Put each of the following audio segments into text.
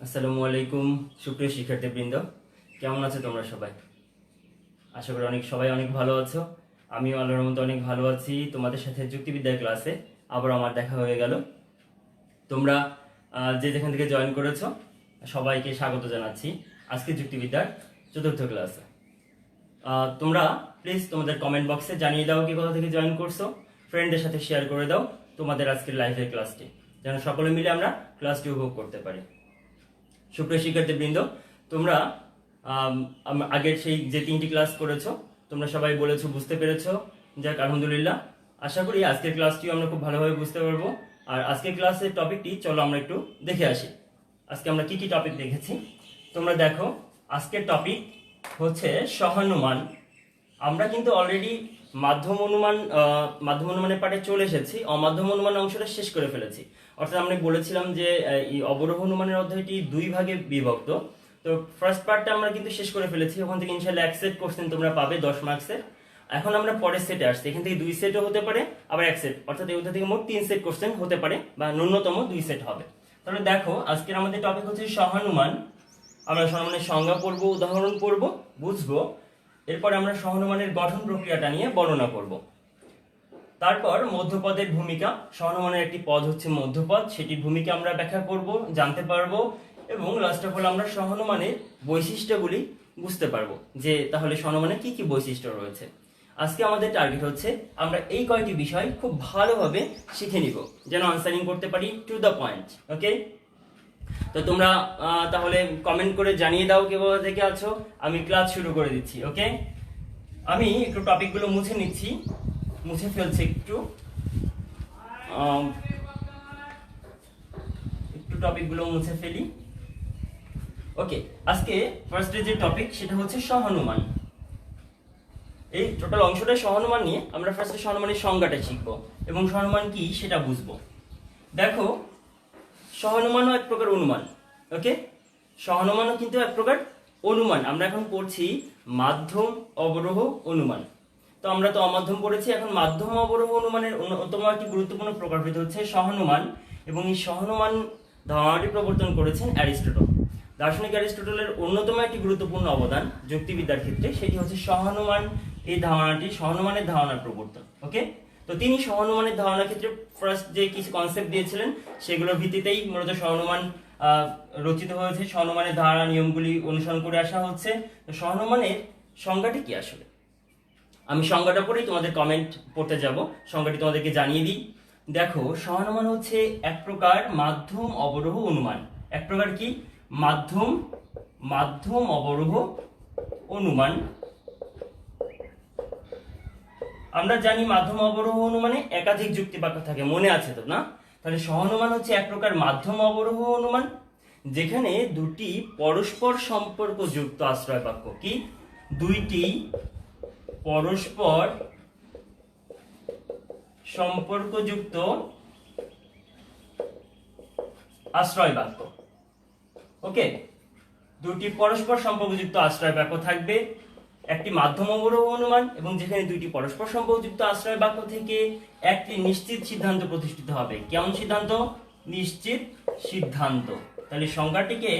আসসালামু আলাইকুম সুপ্রিয় শিক্ষার্থীবৃন্দ, কেমন আছো তোমরা সবাই? আশা করি সবাই অনেক ভালো আছো। আমিও আল্লাহর রহমতে অনেক ভালো আছি। তোমাদের সাথে যুক্তিবিদ্যার ক্লাসে আবার আমার দেখা হয়ে গেল। তোমরা যে যেখান থেকে জয়েন করেছো সবাইকে স্বাগত জানাচ্ছি আজকে যুক্তিবিদ্যার চতুর্থ ক্লাসে। তোমরা প্লিজ তোমাদের কমেন্ট বক্সে জানিয়ে দাও কি কোথা থেকে জয়েন করছো, ফ্রেন্ডদের সাথে শেয়ার করে দাও তোমাদের আজকের লাইভের ক্লাসটি, যেন সকলে মিলে আমরা ক্লাসটি উপভোগ করতে পারি। সুপ্রিয় শিক্ষার্থীবৃন্দ, তোমরা আগের সেই যে 3টি ক্লাস করেছো তোমরা সবাই বলেছো বুঝতে পেরেছো। যাক, আলহামদুলিল্লাহ। আশা করি আজকের ক্লাসটিও আমরা খুব ভালোভাবে বুঝতে পারবো। আর আজকের ক্লাসের টপিকটি চলো আমরা একটু দেখে আসি। আজকে আমরা কি কি টপিক দেখেছি তোমরা দেখো। আজকের টপিক হচ্ছে সহানুমান। আমরা কিন্তু অলরেডি মাধ্যম অনুমানের পার্টে চলে এসেছি, অমাধ্যম অনুমান অংশটা শেষ করে ফেলেছি। অর্থাৎ আমরা বলেছিলাম যে এই অবরোহ অনুমানের অধ্যায়টি 2 ভাগে বিভক্ত। তো ফার্স্ট পার্টটা আমরা কিন্তু শেষ করে ফেলেছি। ওখান থেকে ইনশাআল্লাহ 1 সেট কোশ্চেন তোমরা পাবে 10 মার্কসের। এখন আমরা পরের সেটে আসছি। এখান থেকে 2 সেটও হতে পারে, আবার 1 সেট, অর্থাৎ এই অধ্যায় থেকে মোট 3 সেট কোশ্চেন হতে পারে, বা ন্যূনতম 2 সেট হবে। তাহলে দেখো, আজকের আমাদের টপিক হচ্ছে সহানুমান। আমরা সহানুমানের সংজ্ঞা পড়বো, উদাহরণ পড়বো, বুঝবো। এরপর আমরা সহানুমানের গঠন প্রক্রিয়াটা নিয়ে বর্ণনা করব। তারপর মধ্যপদের ভূমিকা, সহানুমানের একটি পদ হচ্ছে মধ্যপদ, সেটির ভূমিকা আমরা ব্যাখ্যা করব, জানতে পারবো। এবং লাস্ট অফ অল আমরা সহানুমানের বৈশিষ্ট্যগুলি বুঝতে পারবো, যে তাহলে সহানুমানের কি কি বৈশিষ্ট্য রয়েছে। আজকে আমাদের টার্গেট হচ্ছে আমরা এই কয়টি বিষয় খুব ভালোভাবে শিখে নিব, যেন আনসারিং করতে পারি টু দ্য পয়েন্ট। ওকে, তো তোমরা তাহলে কমেন্ট করে জানিয়ে দাও কে কোথা থেকে আছো। আমি ক্লাস শুরু করে দিচ্ছি। ওকে, আমি একটু টপিকগুলো মুছে নিচ্ছি, মুছে ফেলছি একটু টপিকগুলো মুছে ফেলি। ওকে, আজকে ফার্স্টে যে টপিক সেটা হচ্ছে সহানুমান। এই টোটাল অংশটা সহানুমান নিয়ে। আমরা ফার্স্টে সহানুমানের সংজ্ঞাটা শিখবো এবং সহানুমান কি সেটা বুঝবো। দেখো, সহানুমানও এক প্রকার অনুমান। ওকে, সহানুমানও কিন্তু এক প্রকার অনুমান। আমরা এখন পড়ছি মাধ্যম অবরোহ অনুমান। তো আমরা তো অমাধ্যম পড়েছি, এখন মাধ্যম অবরোহ অনুমানের অন্যতম একটি গুরুত্বপূর্ণ প্রকারভেদ হচ্ছে সহানুমান। এবং এই সহানুমান ধারণাটি প্রবর্তন করেছেন অ্যারিস্টটল। দার্শনিক অ্যারিস্টটলের অন্যতম একটি গুরুত্বপূর্ণ অবদান যুক্তিবিদ্যার ক্ষেত্রে, সেটি হচ্ছে সহানুমান। এই ধারণাটি সহানুমানের ধারণার প্রবর্তন। ওকে, তো তিনি সহানুমানের ধারণার ক্ষেত্রে ফার্স্ট যে কিছু কনসেপ্ট দিয়েছিলেন সেগুলোর ভিত্তিতেই মূলত সহানুমান রচিত হয়েছে। সহানুমানের ধারণা নিয়মগুলি অনুসরণ করে আসা হচ্ছে। তো সহানুমানের সংজ্ঞাটি কি আসলে, আমি সংজ্ঞাটা পড়েই তোমাদের কমেন্ট পড়তে যাব, সংজ্ঞাটি তোমাদেরকে জানিয়ে দিই। দেখো, সহানুমান হচ্ছে এক প্রকার মাধ্যম অবরোহ অনুমান। এক প্রকার কি মাধ্যম অবরোহ অনুমান। আমরা জানি মাধ্যম অবরোহ অনুমানে একাধিক যুক্তি বাক্য থাকে, মনে আছে তো না? তাহলে সহানুমান হচ্ছে এক প্রকার মাধ্যম অবরোহ অনুমান, যেখানে দুটি পরস্পর সম্পর্কযুক্ত আশ্রয় বাক্য, কি দুইটি পরস্পর সম্পর্কযুক্ত আশ্রয় বাক্য। ওকে, দুটি পরস্পর সম্পর্কযুক্ত আশ্রয় বাক্য থাকবে, একটি মাধ্যম অবরোহ অনুমান, এবং যেখানে দুইটি পরস্পর সম্পর্কযুক্ত আশ্রয় বাক্য থেকে একটি নিশ্চিত সিদ্ধান্ত প্রতিষ্ঠিত হবে। কেমন সিদ্ধান্ত? নিশ্চিত সিদ্ধান্ত। তাহলে সংজ্ঞাটিকে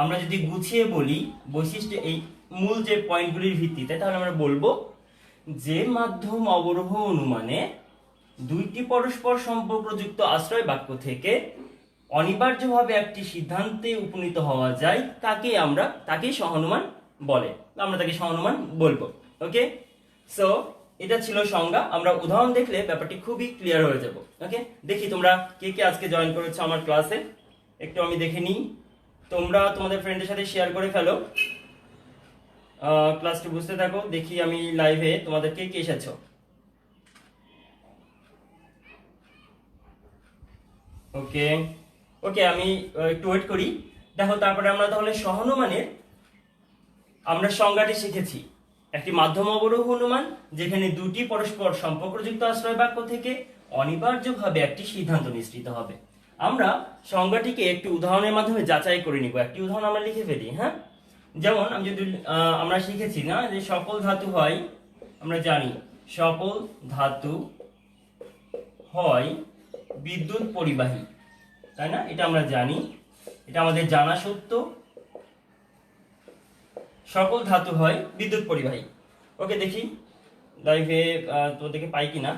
আমরা যদি গুছিয়ে বলি বৈশিষ্ট্য, এই মূল যে পয়েন্টগুলির ভিত্তিতে, তাহলে আমরা বলবো যে মাধ্যম অবরোহ অনুমানে দুইটি পরস্পর সম্পর্কযুক্ত আশ্রয় বাক্য থেকে অনিবার্যভাবে একটি সিদ্ধান্তে উপনীত হওয়া যায়, তাকেই সহানুমান বলে, আমরা তাকে সহানুমান বলবো। ওকে, সো এটা ছিল সংজ্ঞা। আমরা উদাহরণ দেখলে ব্যাপারটি খুবই ক্লিয়ার হয়ে যাব। ওকে, দেখি তোমরা কে কে আজকে জয়েন করেছো আমার ক্লাসে, একটু আমি দেখে নিই। তোমরা তোমাদের ফ্রেন্ডের সাথে শেয়ার করে ফেলো, ক্লাসটি বুঝতে থাকো। দেখি আমি লাইভে তোমাদের কে কে এসেছো। ওকে ওকে, আমি একটু ওয়েট করি। দেখো, তারপরে আমরা তাহলে সহানুমানের আমরা সংজ্ঞাটি শিখেছি। একটি মাধ্যম অবরোহ অনুমান, যেখানে দুটি পরস্পর সম্পর্কযুক্ত আশ্রয় বাক্য থেকে অনিবার্যভাবে একটি সিদ্ধান্ত নিশ্চিত হবে। আমরা সংজ্ঞাটিকে একটি উদাহরণের মাধ্যমে যাচাই করে নিব। একটি উদাহরণ আমরা লিখে ফেলি। হ্যাঁ, যেমন আমরা শিখেছি না যে সকল ধাতু হয়, আমরা জানি সকল ধাতু হয় বিদ্যুৎ পরিবাহী, তাই না? এটা আমরা জানি। এটা আমাদের জানা সত্য। সকল ধাতু হয় বিদ্যুৎ পরিবাহী। ওকে, দেখি লাইভে তোদেরকে পাই কিনা।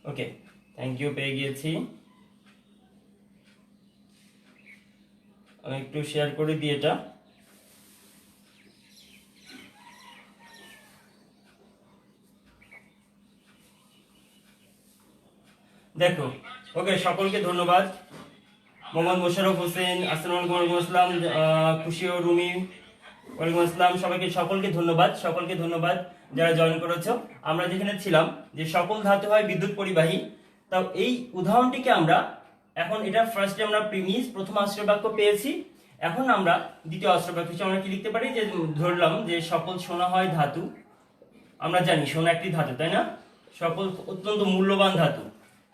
ওকে, থ্যাংক ইউ, পেয়ে গিয়েছি। আমি একটু শেয়ার করে দিই এটা। দেখো, ওকে, সকলকে ধন্যবাদ। মোহাম্মদ মোশাররফ হোসেন, আসসালামু আলাইকুম, আসসালাম, খুশি ও রুমি, ওয়ালাইকুম আসসালাম। সকলকে ধন্যবাদ, সকলকে ধন্যবাদ যারা জয়েন করেছো। আমরা যেখানে ছিলাম যে সকল ধাতু হয় বিদ্যুৎ পরিবাহী, তাও এই উদাহরণটিকে আমরা এখন, এটা ফার্স্টে আমরা প্রিমিস প্রথম আশ্রয় বাক্য পেয়েছি। এখন আমরা দ্বিতীয় আশ্রয় বাক্য হিসেবে আমরা কি লিখতে পারি, যে ধরলাম যে সকল সোনা হয় ধাতু। আমরা জানি সোনা একটি ধাতু, তাই না? সকল অত্যন্ত মূল্যবান ধাতু।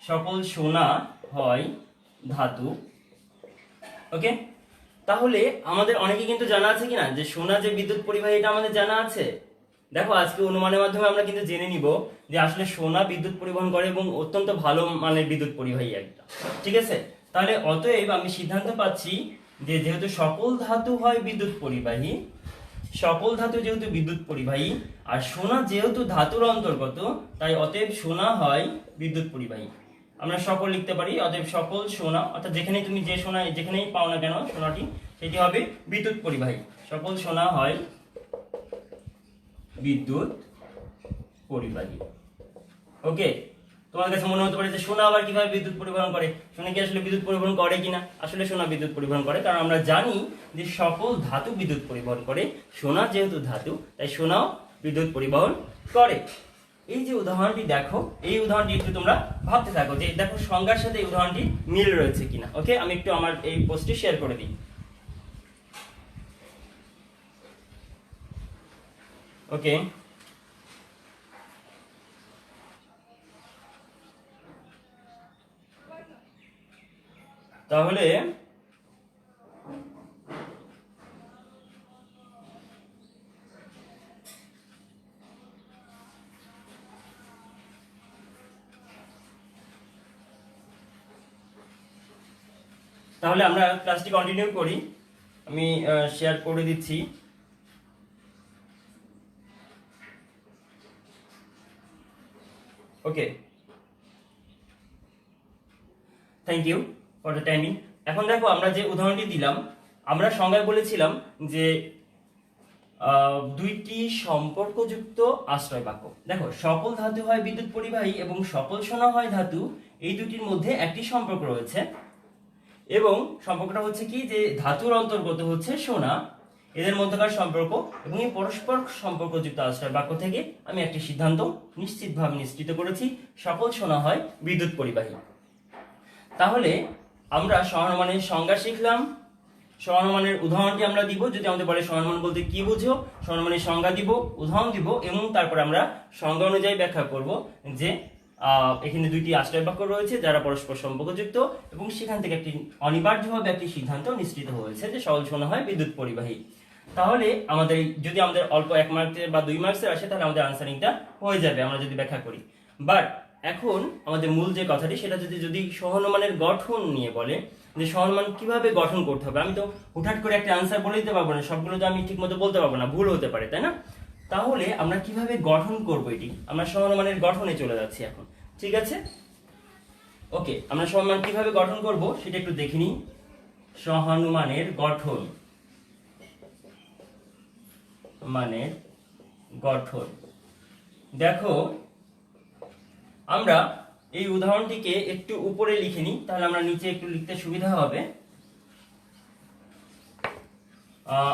সকল সোনা হয় ধাতু। ওকে, তাহলে আমাদের অনেকে কিন্তু জানা আছে কিনা যে সোনা যে বিদ্যুৎ পরিবাহী, এটা আমাদের জানা আছে। দেখো, আজকে অনুমানের মাধ্যমে আমরা কিন্তু জেনে নিব যে আসলে সোনা বিদ্যুৎ পরিবহন করে এবং অত্যন্ত ভালো মানের বিদ্যুৎ পরিবাহী একটা। ঠিক আছে, তাহলে অতএব আমি সিদ্ধান্ত পাচ্ছি যে যেহেতু সকল ধাতু হয় বিদ্যুৎ পরিবাহী, সকল ধাতু যেহেতু বিদ্যুৎ পরিবাহী, আর সোনা যেহেতু ধাতুর অন্তর্গত, তাই অতএব সোনা হয় বিদ্যুৎ পরিবাহী। আমরা সকল লিখতে পারি, অতএব সকল সোনা, অর্থাৎ যেখানেই তুমি যে সোনা যেখানেই পাও না কেন সোনাটি, সেটি হবে বিদ্যুৎ পরিবাহী। সকল সোনা হয় বিদ্যুৎ পরিবাহী। ওকে, তোমার কাছে মনে হতে পারে যে সোনা আবার কিভাবে বিদ্যুৎ পরিবহন করে? সোনা কি আসলে বিদ্যুৎ পরিবহন করে কিনা? আসলে সোনা বিদ্যুৎ পরিবহন করে, কারণ আমরা জানি যে সকল ধাতু বিদ্যুৎ পরিবহন করে। সোনা যেহেতু ধাতু, তাই সোনাও বিদ্যুৎ পরিবহন করে। এই যে উদাহরণটি দেখো, এই উদাহরণটি একটু তোমরা ভাবতে থাকো যে দেখো সংজ্ঞার সাথে এই উদাহরণটি মিল রয়েছে কিনা। ওকে, আমি একটু আমার এই পোস্টটি শেয়ার করে দিই। ওকে, তাহলে আমরা ক্লাসটি কন্টিনিউ করি। আমি শেয়ার করে দিচ্ছি। Okay, thank you for the timing. এখন দেখো, আমরা যে উদাহরণটি দিলাম, আমরা সংজ্ঞায় বলেছিলাম যে দুইটি সম্পর্কযুক্ত আশ্রয় বাক্য। দেখো, সকল ধাতু হয় বিদ্যুৎ পরিবাহী এবং সকল সোনা হয় ধাতু, এই দুটির মধ্যে একটি সম্পর্ক রয়েছে, এবং সম্পর্কটা হচ্ছে কি, যে ধাতুর অন্তর্গত হচ্ছে সোনা, এদের মধ্যকার সম্পর্ক। এবং এই পরস্পর সম্পর্কযুক্ত আশ্রয় বাক্য থেকে আমি একটি সিদ্ধান্ত নিশ্চিতভাবে নিশ্চিত করেছি, সকল সোনা হয় বিদ্যুৎ পরিবাহী। তাহলে আমরা সমানুমানের সংজ্ঞা শিখলাম, সমানুমানের উদাহরণটি আমরা দিব। যদি আমাদের বলে সমানুমান বলতে কি বুঝো, সমানুমানের সংজ্ঞা দিব, উদাহরণ দিব, এবং তারপর আমরা সংজ্ঞা অনুযায়ী ব্যাখ্যা করব যে এখানে দুইটি আশ্রয় বাক্য রয়েছে যারা পরস্পর সম্পর্কযুক্ত, এবং সেখান থেকে একটি অনিবার্যভাবে একটি সিদ্ধান্ত নিশ্চিত হয়েছে যে সকল সোনা হয় বিদ্যুৎ পরিবাহী। তাহলে আমাদের যদি আমাদের অল্প 1 মার্কের বা 2 মার্কসের আসে, তাহলে আমাদের আনসারিংটা হয়ে যাবে আমরা যদি ব্যাখ্যা করি। বাট এখন আমাদের মূল যে কথাটি, সেটা যদি সহানুমানের গঠন নিয়ে বলে, যে সহানুমান কিভাবে গঠন করতে হবে, আমি তো হুটহাট করে একটা আনসার বলে দিতে পারবো না, সবগুলো তো আমি ঠিক মতো বলতে পারবো না, ভুল হতে পারে, তাই না? তাহলে আমরা কিভাবে গঠন করব, এটি আমরা সহানুমানের গঠনে চলে যাচ্ছি এখন। ঠিক আছে, ওকে, আমরা সহানুমান কিভাবে গঠন করব সেটা একটু দেখে নিই। সহানুমানের গঠন, মানের গঠন। দেখো, আমরা এই উদাহরণটিকে একটু উপরে লিখে নিই, তাহলে আমরা নিচে একটু লিখতে সুবিধা হবে।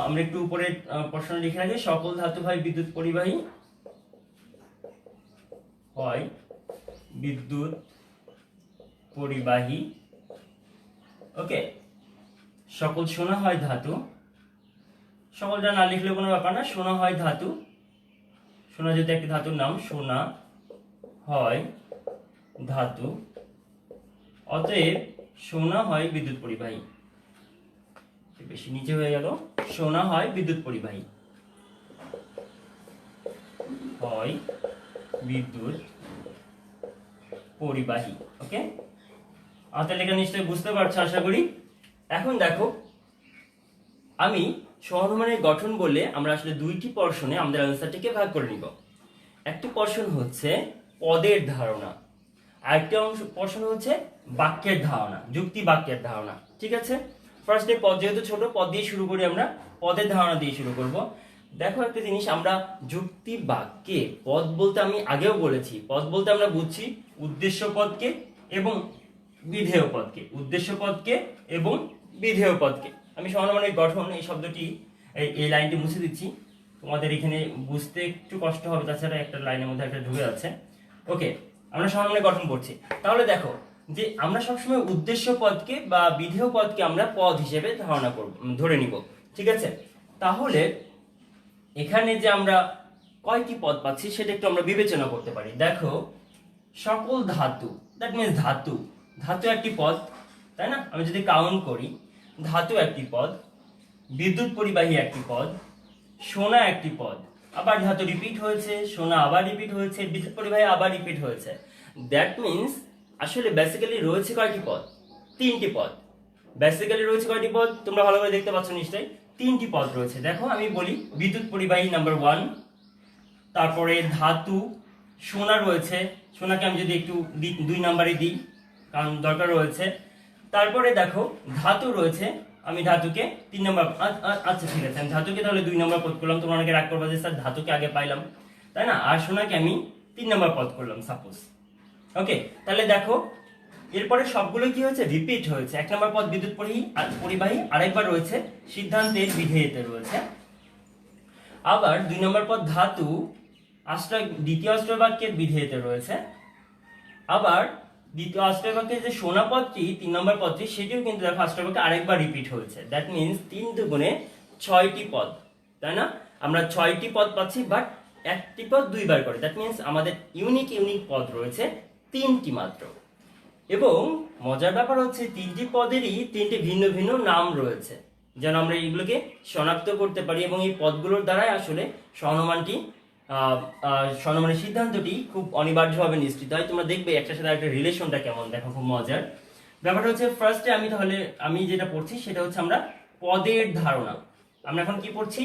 আমরা একটু উপরে প্রশ্ন লিখে রাখি, সকল ধাতু হয় বিদ্যুৎ পরিবাহী, হয় বিদ্যুৎ পরিবাহী। ওকে, সকল সোনা হয় ধাতু, সকলটা না লিখলে কোনো ব্যাপার না, সোনা হয় ধাতু, সোনা যেহেতু একটি ধাতুর নাম, সোনা হয় ধাতু, অতএব সোনা হয় বিদ্যুৎ পরিবাহী। বেশি নিচে হয়ে গেল, সোনা হয় বিদ্যুৎ পরিবাহী, হয় বিদ্যুৎ পরিবাহী। ওকে, হাতের লেখা নিশ্চয়ই বুঝতে পারছো আশা করি। এখন দেখো, আমি সহানুমানের গঠন বললে আমরা আসলে দুইটি পর্শনে আমাদের আনসারটিকে ভাগ করে নিব। একটি পর্শন হচ্ছে পদের ধারণা, আরেকটি পর্শন হচ্ছে বাক্যের ধারণা, যুক্তি বাক্যের ধারণা। ঠিক আছে, ফার্স্টে পদ যেহেতু ছোট, পদ দিয়ে শুরু করি, আমরা পদের ধারণা দিয়ে শুরু করব। দেখো একটা জিনিস, আমরা যুক্তি বাক্যে পদ বলতে আমি আগেও বলেছি, পদ বলতে আমরা বুঝছি উদ্দেশ্য পদকে এবং বিধেয় পদকে, উদ্দেশ্য পদকে এবং বিধেয় পদকে। আমি সহানুমানের গঠন এই শব্দটি এই লাইনটি মুছে দিচ্ছি, তোমাদের এখানে বুঝতে একটু কষ্ট হবে, তাছাড়া একটা লাইনের মধ্যে একটা ঢুকে আছে। ওকে, আমরা সহানুমানের গঠন করছি। তাহলে দেখো যে আমরা সবসময় উদ্দেশ্য পদকে বা বিধেয় পদকে আমরা পদ হিসেবে ধারণা করব, ধরে নিব। ঠিক আছে, তাহলে এখানে যে আমরা কয়টি পদ পাচ্ছি সেটা একটু আমরা বিবেচনা করতে পারি। দেখো, সকল ধাতু, দ্যাট মিনস ধাতু, ধাতু একটি পদ, তাই না? আমি যদি কাউন্ট করি, ধাতু একটি পদ, বিদ্যুৎ পরিবাহী একটি পদ, সোনা একটি পদ, আবার ধাতু রিপিট হয়েছে, সোনা আবার রিপিট হয়েছে, বিদ্যুৎ পরিবাহী আবার রিপিট হয়েছে। দ্যাট মিনস আসলে বেসিক্যালি রয়েছে কয়টি পদ? তিনটি পদ। বেসিক্যালি রয়েছে কয়টি পদ? তোমরা ভালো করে দেখতে পাচ্ছ নিশ্চয়ই, তিনটি পদ রয়েছে। দেখো আমি বলি, বিদ্যুৎ পরিবাহী নাম্বার 1, তারপরে ধাতু সোনা রয়েছে, সোনাকে আমি যদি একটু 2 নাম্বারে দিই কারণ দরকার রয়েছে। তারপরে দেখো ধাতু রয়েছে, আমি ধাতুকে 3 নাম্বার, আচ্ছা ঠিক আছে, আমি ধাতুকে তাহলে 2 নাম্বার পদ করলাম। তোমরা অনেকে রাগ করবে যে স্যার ধাতুকে আগে পাইলাম, তাই না? আর সোনাকে আমি 3 নাম্বার পদ করলাম সাপোজ। ওকে, তাহলে দেখো এরপরে সবগুলো কি হয়েছে? রিপিট হয়েছে। 1 নাম্বার পদ বিদ্যুৎ পরিবাহী, আরেকবার রয়েছে সিদ্ধান্তের বিধেয়তে রয়েছে। আবার 2 নম্বর পদ ধাতু দ্বিতীয় অষ্টক বাক্যের বিধেয়তে রয়েছে। আবার দ্বিতীয় অষ্টক বাক্যের যে সোনা পদটি 3 নম্বর পদটি, সেটিও কিন্তু দেখো অষ্টক বাক্যে আরেকবার রিপিট হয়েছে। দ্যাট মিনস 3 দুগুণে 6টি পদ, তাই না? আমরা 6টি পদ পাচ্ছি, বাট একটি পদ 2 বার করে। দ্যাট মিনস আমাদের ইউনিক পদ রয়েছে 3টি মাত্র। এবং মজার ব্যাপার হচ্ছে 3টি পদেরই 3টি ভিন্ন ভিন্ন নাম রয়েছে, যেন আমরা এইগুলোকে শনাক্ত করতে পারি এবং এই পদগুলোর দ্বারাই আসলে সহনুমানের সিদ্ধান্তটি খুব অনিবার্যভাবে নিশ্চিত হয়। তোমরা দেখবে একটার সাথে একটা রিলেশনটা কেমন, দেখো খুব মজার ব্যাপারটা হচ্ছে। ফার্স্টে আমি যেটা পড়ছি সেটা হচ্ছে আমরা পদের ধারণা। আমরা এখন কি পড়ছি?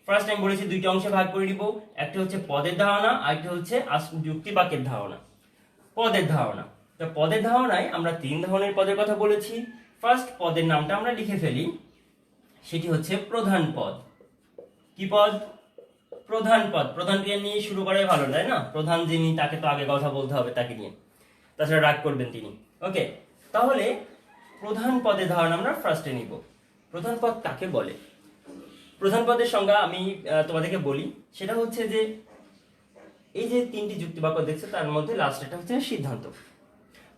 ফার্স্ট আমি বলেছি 2টি অংশে ভাগ করে দিব, একটা হচ্ছে পদের ধারণা, আরেকটা হচ্ছে যুক্তি বাক্যের ধারণা। পদের ধারণা, তো পদের ধারণায় আমরা 3 ধরনের পদের কথা বলেছি। ফার্স্ট পদের নামটা আমরা লিখে ফেলি, সেটি হচ্ছে প্রধান পদ। কি পদ? প্রধান পদ। প্রধানকে নিয়ে শুরু করাই ভালো, তাই না? প্রধান যিনি, তাকে তো আগে কথা বলতে হবে তাকে নিয়ে, তাছাড়া রাগ করবেন তিনি। ওকে, তাহলে প্রধান পদের ধারণা আমরা ফার্স্টে নিব। প্রধান পদ কাকে বলে? প্রধান পদের সংজ্ঞা আমি তোমাদেরকে বলি, সেটা হচ্ছে যে এই যে 3টি যুক্তি বাক্য দেখছো, তার মধ্যে লাস্টেরটা হচ্ছে সিদ্ধান্ত।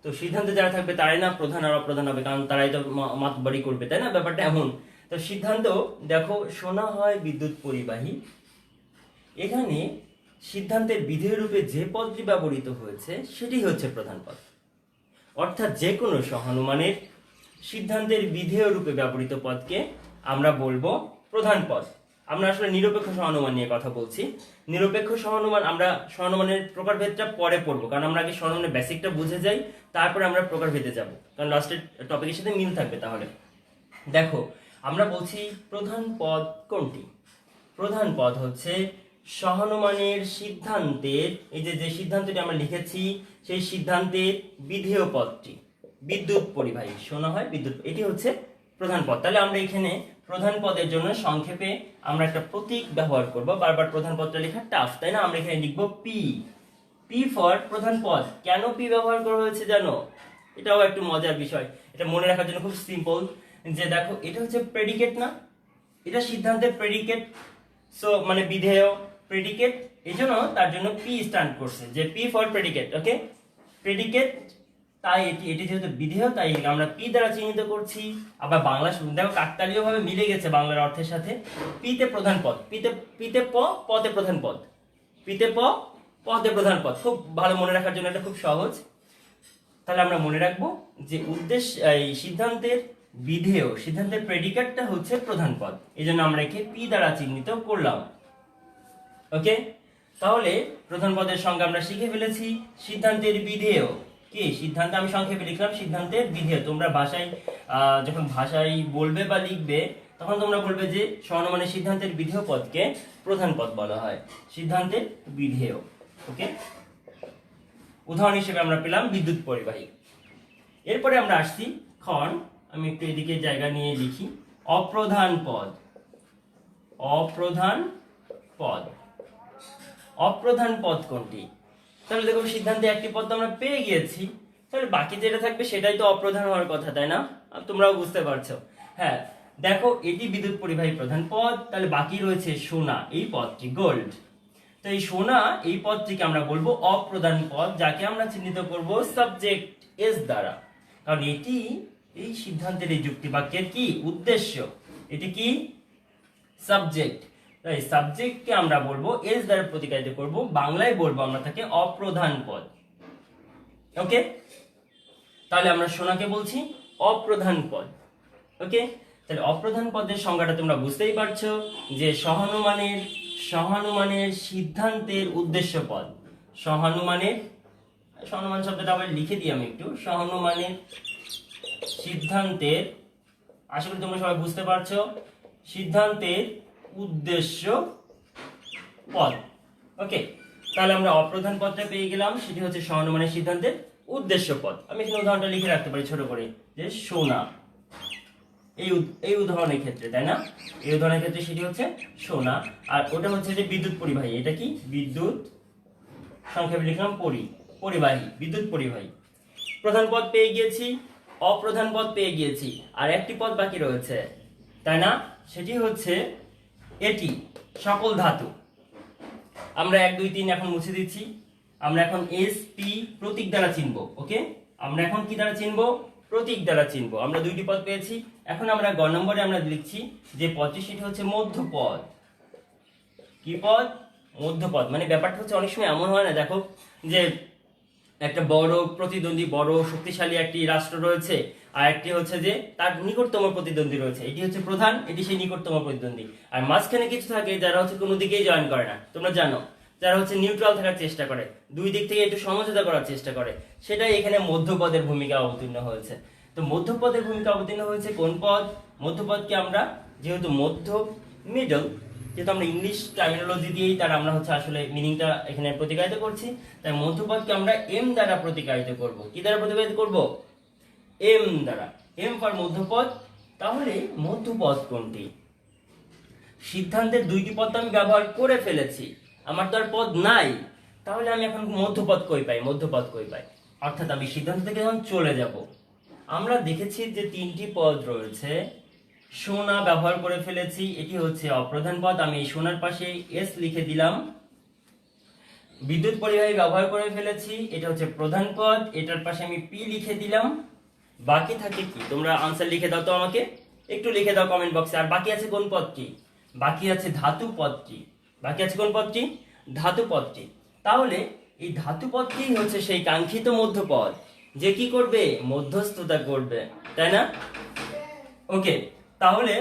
তো সিদ্ধান্তে যারা থাকবে তারাই না প্রধান আর অপ্রধান হবে, কারণ তারাই তো মাতবাড়ি করবে, তাই না? ব্যাপারটা এমন। তো সিদ্ধান্ত, দেখো সোনা হয় বিদ্যুৎ পরিবাহী, এখানে সিদ্ধান্তের বিধেয় রূপে যে পদটি ব্যবহৃত হয়েছে সেটি হচ্ছে প্রধান পদ। অর্থাৎ যে কোনো সহানুমানের সিদ্ধান্তের বিধেয় রূপে ব্যবহৃত পদকে আমরা বলবো প্রধান পদ। আমরা আসলে নিরপেক্ষ সহানুমান নিয়ে কথা বলছি। নিরপেক্ষ সহানুমান, আমরা সহানুমানের প্রকারভেদটা পরে পড়বো, কারণ আমরা আগে সহানুমানের বেসিকটা বুঝে যাই, তারপরে আমরা প্রকারভেদে যাব, কারণ লাস্টের টপিকের সাথে মিল থাকবে। তাহলে দেখো, আমরা বলছি প্রধান পদ কোনটি? প্রধান পদ হচ্ছে সহানুমানের সিদ্ধান্তের, এই যে সিদ্ধান্তটি আমরা লিখেছি, সেই সিদ্ধান্তের বিধেয় পদটি বিদ্যুৎ পরিবাহী, শোনা হয় বিদ্যুৎ, এটি হচ্ছে প্রধান পদ। তাহলে আমরা এখানে প্রধান পদের জন্য সংক্ষেপে আমরা একটা প্রতীক ব্যবহার করব। বারবার প্রধান পদটা লেখা টাফ, তাই না? আমরা এখানে লিখবো পি। পি ফর প্রধান পদ। কেন পি ব্যবহার করা হয়েছে জানো? এটাও একটু মজার বিষয়, এটা মনে রাখার জন্য খুব সিম্পল। যে দেখো, এটা হচ্ছে প্রেডিকেট না, এটা সিদ্ধান্তের প্রেডিকেট, সো মানে বিধেয় প্রেডিকেট, এই জন্য তার জন্য পি স্ট্যান্ড করছে, যে P for predicate. Okay, predicate, তাই এটি যেহেতু বিধেয়, তাই আমরা পি দ্বারা চিহ্নিত করছি। আবার বাংলা দেখো কাকতালীয় ভাবে মিলে গেছে বাংলার অর্থের সাথে। পিতে প্রধান পদ, পিতে পদে প্রধান পদ, পিতে পদে প্রধান পদ। খুব ভালো মনে রাখার জন্য, এটা খুব সহজ। তাহলে আমরা মনে রাখবো যে উদ্দেশ্য, এই সিদ্ধান্তের বিধেয়, সিদ্ধান্তের প্রেডিকেটটা হচ্ছে প্রধান পদ, এই জন্য আমরা একে পি দ্বারা চিহ্নিত করলাম। ওকে, তাহলে প্রধান পদের সংজ্ঞা আমরা শিখে ফেলেছি। সিদ্ধান্তের বিধেয়, কি কি সিদ্ধান্ত, আমি সংক্ষেপে লিখলাম সিদ্ধান্তের বিধেয়। তোমরা ভাষায় যখন ভাষায় বলবে বা লিখবে তখন তোমরা বলবে যে সমানুমানের সিদ্ধান্তের বিধেয় পদকে প্রধান পদ বলা হয়, সিদ্ধান্তের বিধেয়। ওকে, উদাহরণ হিসেবে আমরা পেলাম বিদ্যুৎ পরিবাহী। এরপরে আমরা আসছি খন, আমি একটু এদিকে জায়গা নিয়ে লিখি, অপ্রধান পদ। অপ্রধান পদ, অপ্রধান পদ কোনটি? তাহলে দেখো সিদ্ধান্তে একটি পদ তো আমরা পেয়ে গিয়েছি, তাহলে বাকি যেটা থাকবে সেটাই তো অপ্রধান হওয়ার কথা, তাই না? তোমরাও বুঝতে পারছো। হ্যাঁ, দেখো এটি বিদ্যুৎ পরিবাহী প্রধান পদ, তাহলে বাকি রয়েছে সোনা, এই পদটি গোল্ড। তো এই সোনা এই পদটিকে আমরা বলবো অপ্রধান পদ, যাকে আমরা চিহ্নিত করব সাবজেক্ট এস দ্বারা, কারণ এটি এই সিদ্ধান্তের এই যুক্তি বাক্যের কি উদ্দেশ্য, এটি কি সাবজেক্ট। তাই সাবজেক্টকে আমরা বলবো এস দ্বারা প্রতিকারিত করব, বাংলায় বলবো আমরা তাকে অপ্রধান পদ। ওকে, তাহলে আমরা সোনাকে বলছি অপ্রধান পদ। ওকে, তাহলে অপ্রধান পদের সংজ্ঞাটা তোমরা বুঝতেই পারছো যে সহানুমানের সিদ্ধান্তের উদ্দেশ্য পদ। সহানুমান শব্দটা আবার লিখে দিই আমি একটু, সহানুমানের সিদ্ধান্তের, আশা করি তোমরা সবাই বুঝতে পারছো, সিদ্ধান্তের উদ্দেশ্য পদ। ওকে, তাহলে আমরা অপ্রধান পদটা পেয়ে গেলাম, সেটি হচ্ছে সহানুমানের সিদ্ধান্তের উদ্দেশ্য পদ। আমি এখানে উদাহরণটা লিখে রাখতে পারি ছোট করে, যে সোনা, এই উদাহরণের ক্ষেত্রে, তাই না? এই উদাহরণের ক্ষেত্রে সেটি হচ্ছে সোনা, আর ওটা হচ্ছে যে বিদ্যুৎ পরিবাহী। এটা কি বিদ্যুৎ, সংক্ষেপে লিখলাম পরিবাহী, বিদ্যুৎ পরিবাহী। প্রধান পদ পেয়ে গিয়েছি, অপ্রধান পদ পেয়ে গিয়েছি, আর একটি পদ বাকি রয়েছে, তাই না? সেটি হচ্ছে এটি সকল ধাতু। আমরা 1 2 3 এখন মুছে দিচ্ছি, আমরা এখন এস পি প্রতীক দ্বারা চিনব। ওকে, আমরা এখন কি দ্বারা চিনব? প্রতীক দ্বারা চিনব। আমরা দুইটি পদ পেয়েছি, এখন আমরা গ নম্বরে আমরা লিখছি যে পদটি, সেটি হচ্ছে মধ্যপদ। কি পদ? মধ্যপদ। মানে ব্যাপারটা হচ্ছে অনেক সময় এমন হয় না, দেখো যে একটা বড় প্রতিদ্বন্দ্বী, বড় শক্তিশালী একটি রাষ্ট্র রয়েছে, আর একটি হচ্ছে যে তার নিকটতম প্রতিদ্বন্দ্বী রয়েছে, এটি হচ্ছে প্রধান, এটি সেই নিকটতম প্রতিদ্বন্দ্বী, আর মাঝখানে কিছু থাকে যারা হচ্ছে কোনো দিকেই জয়েন করে না, তোমরা জানো, যারা হচ্ছে নিউট্রাল থাকার চেষ্টা করে, দুই দিক থেকে একটু সমঝোতা করার চেষ্টা করে, সেটাই এখানে মধ্যপদের ভূমিকা অবতীর্ণ হয়েছে। তো মধ্যপদের ভূমিকা অবতীর্ণ হয়েছে কোন পদ? মধ্যপদকে আমরা যেহেতু মধ্য, মিডল, যেহেতু আমরা ইংলিশ টার্মিনোলজি দিয়েই তার আমরা হচ্ছে আসলে মিনিংটা এখানে প্রতিকারিত করছি, তাই মধ্যপদকে আমরা এম দ্বারা প্রতিকারিত করব। কি দ্বারা প্রতিকারিত করব? এম দ্বারা, এম ফর মধ্যপদ। তাহলে মধ্যপদ কোনটি? সিদ্ধান্তের দুইটি পদ আমি ব্যবহার করে ফেলেছি, আমার তো আর পদ নাই, তাহলে আমি এখন মধ্যপদ কই পাই? মধ্যপদ কই পাই? অর্থাৎ আমি সিদ্ধান্ত থেকে যখন চলে যাব, আমরা দেখেছি যে 3টি পদ রয়েছে, সোনা ব্যবহার করে ফেলেছি, এটি হচ্ছে অপ্রধান পদ, আমি এই সোনার পাশে এস লিখে দিলাম। বিদ্যুৎ পরিবাহী ব্যবহার করে ফেলেছি, এটা হচ্ছে প্রধান পদ, এটার পাশে আমি পি লিখে দিলাম। বাকি থাকে কি? তোমরা আনসার লিখে দাও তো, আমাকে একটু লিখে দাও কমেন্ট বক্সে। আর বাকি আছে কোন পদটি? বাকি আছে ধাতু পদটি। বাকি আছে কোন পদটি? ধাতু পদটি। তাহলে এই ধাতু পদটি হচ্ছে সেই কাঙ্ক্ষিত মধ্যপদ, যে কি করবে? মধ্যস্থতা করবে, তাই না? ওকে, তাহলে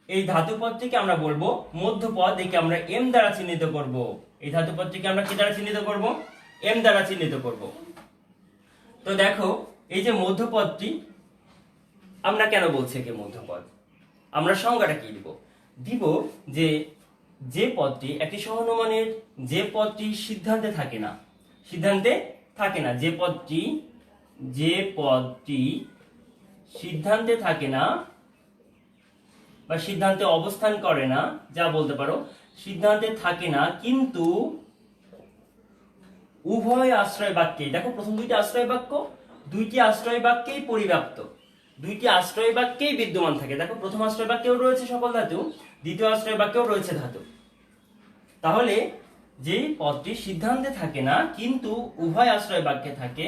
এই ধাতু পদটিকে আমরা বলবো মধ্যপদ, একে আমরা এম দ্বারা চিহ্নিত করব। এই ধাতু পদটিকে আমরা কি দ্বারা চিহ্নিত করব? এম দ্বারা চিহ্নিত করব। তো দেখো, এই যে মধ্যপদটি, আমরা কেন বলছি একে মধ্যপদ? আমরা সংজ্ঞাটা কি দিব? দিব যে পদটি একটি সহানুমানের, যে পদটি সিদ্ধান্তে থাকে না, যে পদটি সিদ্ধান্তে থাকে না বা সিদ্ধান্তে অবস্থান করে না, যা বলতে পারো, সিদ্ধান্তে থাকে না কিন্তু উভয় আশ্রয় বাক্যে, দেখো প্রথম দুইটি আশ্রয় বাক্য, দুইটি আশ্রয় বাক্যেই পরিব্যাপ্ত, দুইটি আশ্রয় বাক্যেই বিদ্যমান থাকে। দেখো প্রথম আশ্রয় বাক্যেও রয়েছে সকল ধাতু, দ্বিতীয় আশ্রয় বাক্যেও রয়েছে ধাতু। তাহলে যে পদটি সিদ্ধান্তে থাকে না কিন্তু উভয় আশ্রয় বাক্যে থাকে,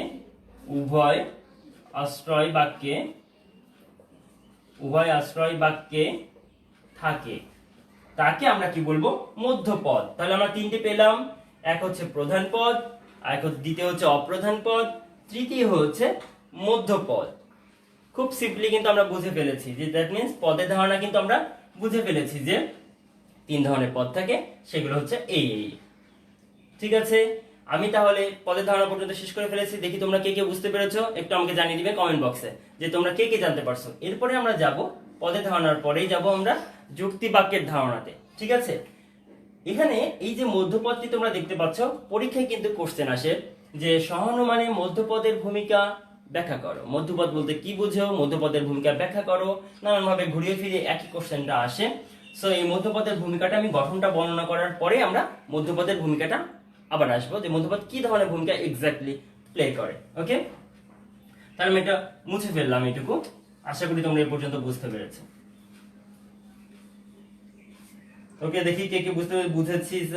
উভয় আশ্রয় বাক্যে থাকে, তাকে আমরা কি বলবো? মধ্যপদ। তাহলে আমরা 3টে পেলাম, এক হচ্ছে প্রধান পদ, আর দ্বিতীয় হচ্ছে অপ্রধান পদ, তৃতীয় হচ্ছে মধ্যপদ। খুব সিম্পলি কিন্তু আমরা বুঝে ফেলেছি যে দ্যাট মিন্স পদের ধারণা কিন্তু আমরা বুঝে ফেলেছি যে 3 ধরনের পদ থাকে, সেগুলো হচ্ছে এই। ঠিক আছে, আমি তাহলে পদের ধারণা পর্যন্ত শেষ করে ফেলেছি। দেখি তোমরা কে কে বুঝতে পেরেছো, একটু আমাকে জানিয়ে দিবে কমেন্ট বক্সে যে তোমরা কে কে জানতে পারছো। এরপরে আমরা যাব পদের ধারণার পরেই যাব আমরা যুক্তি বাক্যের ধারণাতে। ঠিক আছে, এখানে এই যে মধ্যপদটি তোমরা দেখতে পাচ্ছ, পরীক্ষায় কিন্তু কোশ্চেন আসে যে সহানুমানে মধ্যপদের ভূমিকা ব্যাখ্যা করো। মধ্যপদ বলতে কি বুঝো, মধ্যপদের ভূমিকা ব্যাখ্যা করো, নানানভাবে ঘুরিয়ে ফিরে একই কোশ্চেনটা আসে। সো এই মধ্যপদের ভূমিকাটা আমি গঠনটা বর্ণনা করার পরে আমরা মধ্যপদের ভূমিকাটা আবার আসবো, যে মধ্যপদ কি ধরনের ভূমিকা এক্স্যাক্টলি প্লে করে। ওকে, তাহলে আমি এটা মুছে ফেললাম এটুকু। আশা করি তোমরা এই পর্যন্ত বুঝতে পেরেছো। ওকে, দেখি কে কে বুঝেছিস,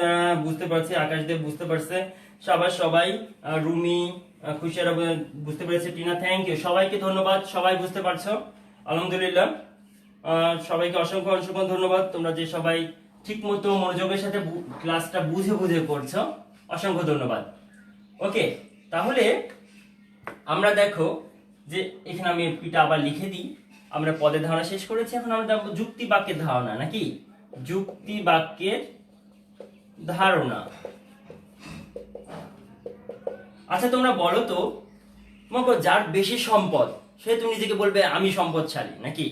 বুঝতে পারছি। আকাশদেব বুঝতে পারছে, সবাই রুমি, খুশিয়ারা বুঝতে পেরেছে, টিনা থ্যাংক ইউ, সবাইকে ধন্যবাদ। সবাই বুঝতে পারছো, আলহামদুলিল্লাহ। সবাইকে অসংখ্য অসংখ্য ধন্যবাদ, তোমরা যে সবাই ঠিক মতো মনোযোগের সাথে ক্লাসটা বুঝে বুঝে করছো, অসংখ্য ধন্যবাদ। ওকে, তাহলে আমরা দেখো যে এখানে আমি পিটা আবার লিখে দিই। আমরা পদের ধারণা শেষ করেছি, এখন আমরা দেখবো যুক্তি বাক্যের ধারণা, নাকি যুক্তি বাক্যের ধারণা। আচ্ছা তোমরা বলো তো, মনে যার বেশি সম্পদ সে তো নিজেকে বলবে আমি সম্পদশালী, নাকি?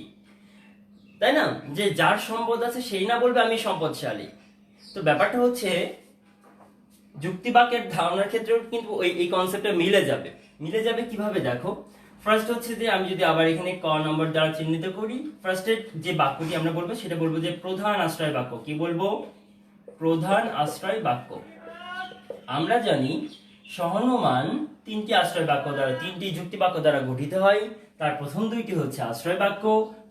তাই না? যে যার সম্পদ আছে সেই না বলবে আমি সম্পদশালী। তো ব্যাপারটা হচ্ছে যুক্তি বাক্যের ধারণার ক্ষেত্রেও কিন্তু এই কনসেপ্টটা মিলে যাবে কিভাবে দেখো। ফার্স্ট হচ্ছে যে আমি যদি আবার এখানে ক নম্বর দ্বারা চিহ্নিত করি, ফার্স্টের যে বাক্যটি আমরা বলবো সেটা বলবো যে প্রধান আশ্রয় বাক্য। কি বলবো? প্রধান আশ্রয় বাক্য। আমরা জানি সহানুমান তিনটি আশ্রয় বাক্য দ্বারা, তিনটি যুক্তি বাক্য দ্বারা গঠিত হয়। তার প্রথম দুইটি হচ্ছে আশ্রয় বাক্য,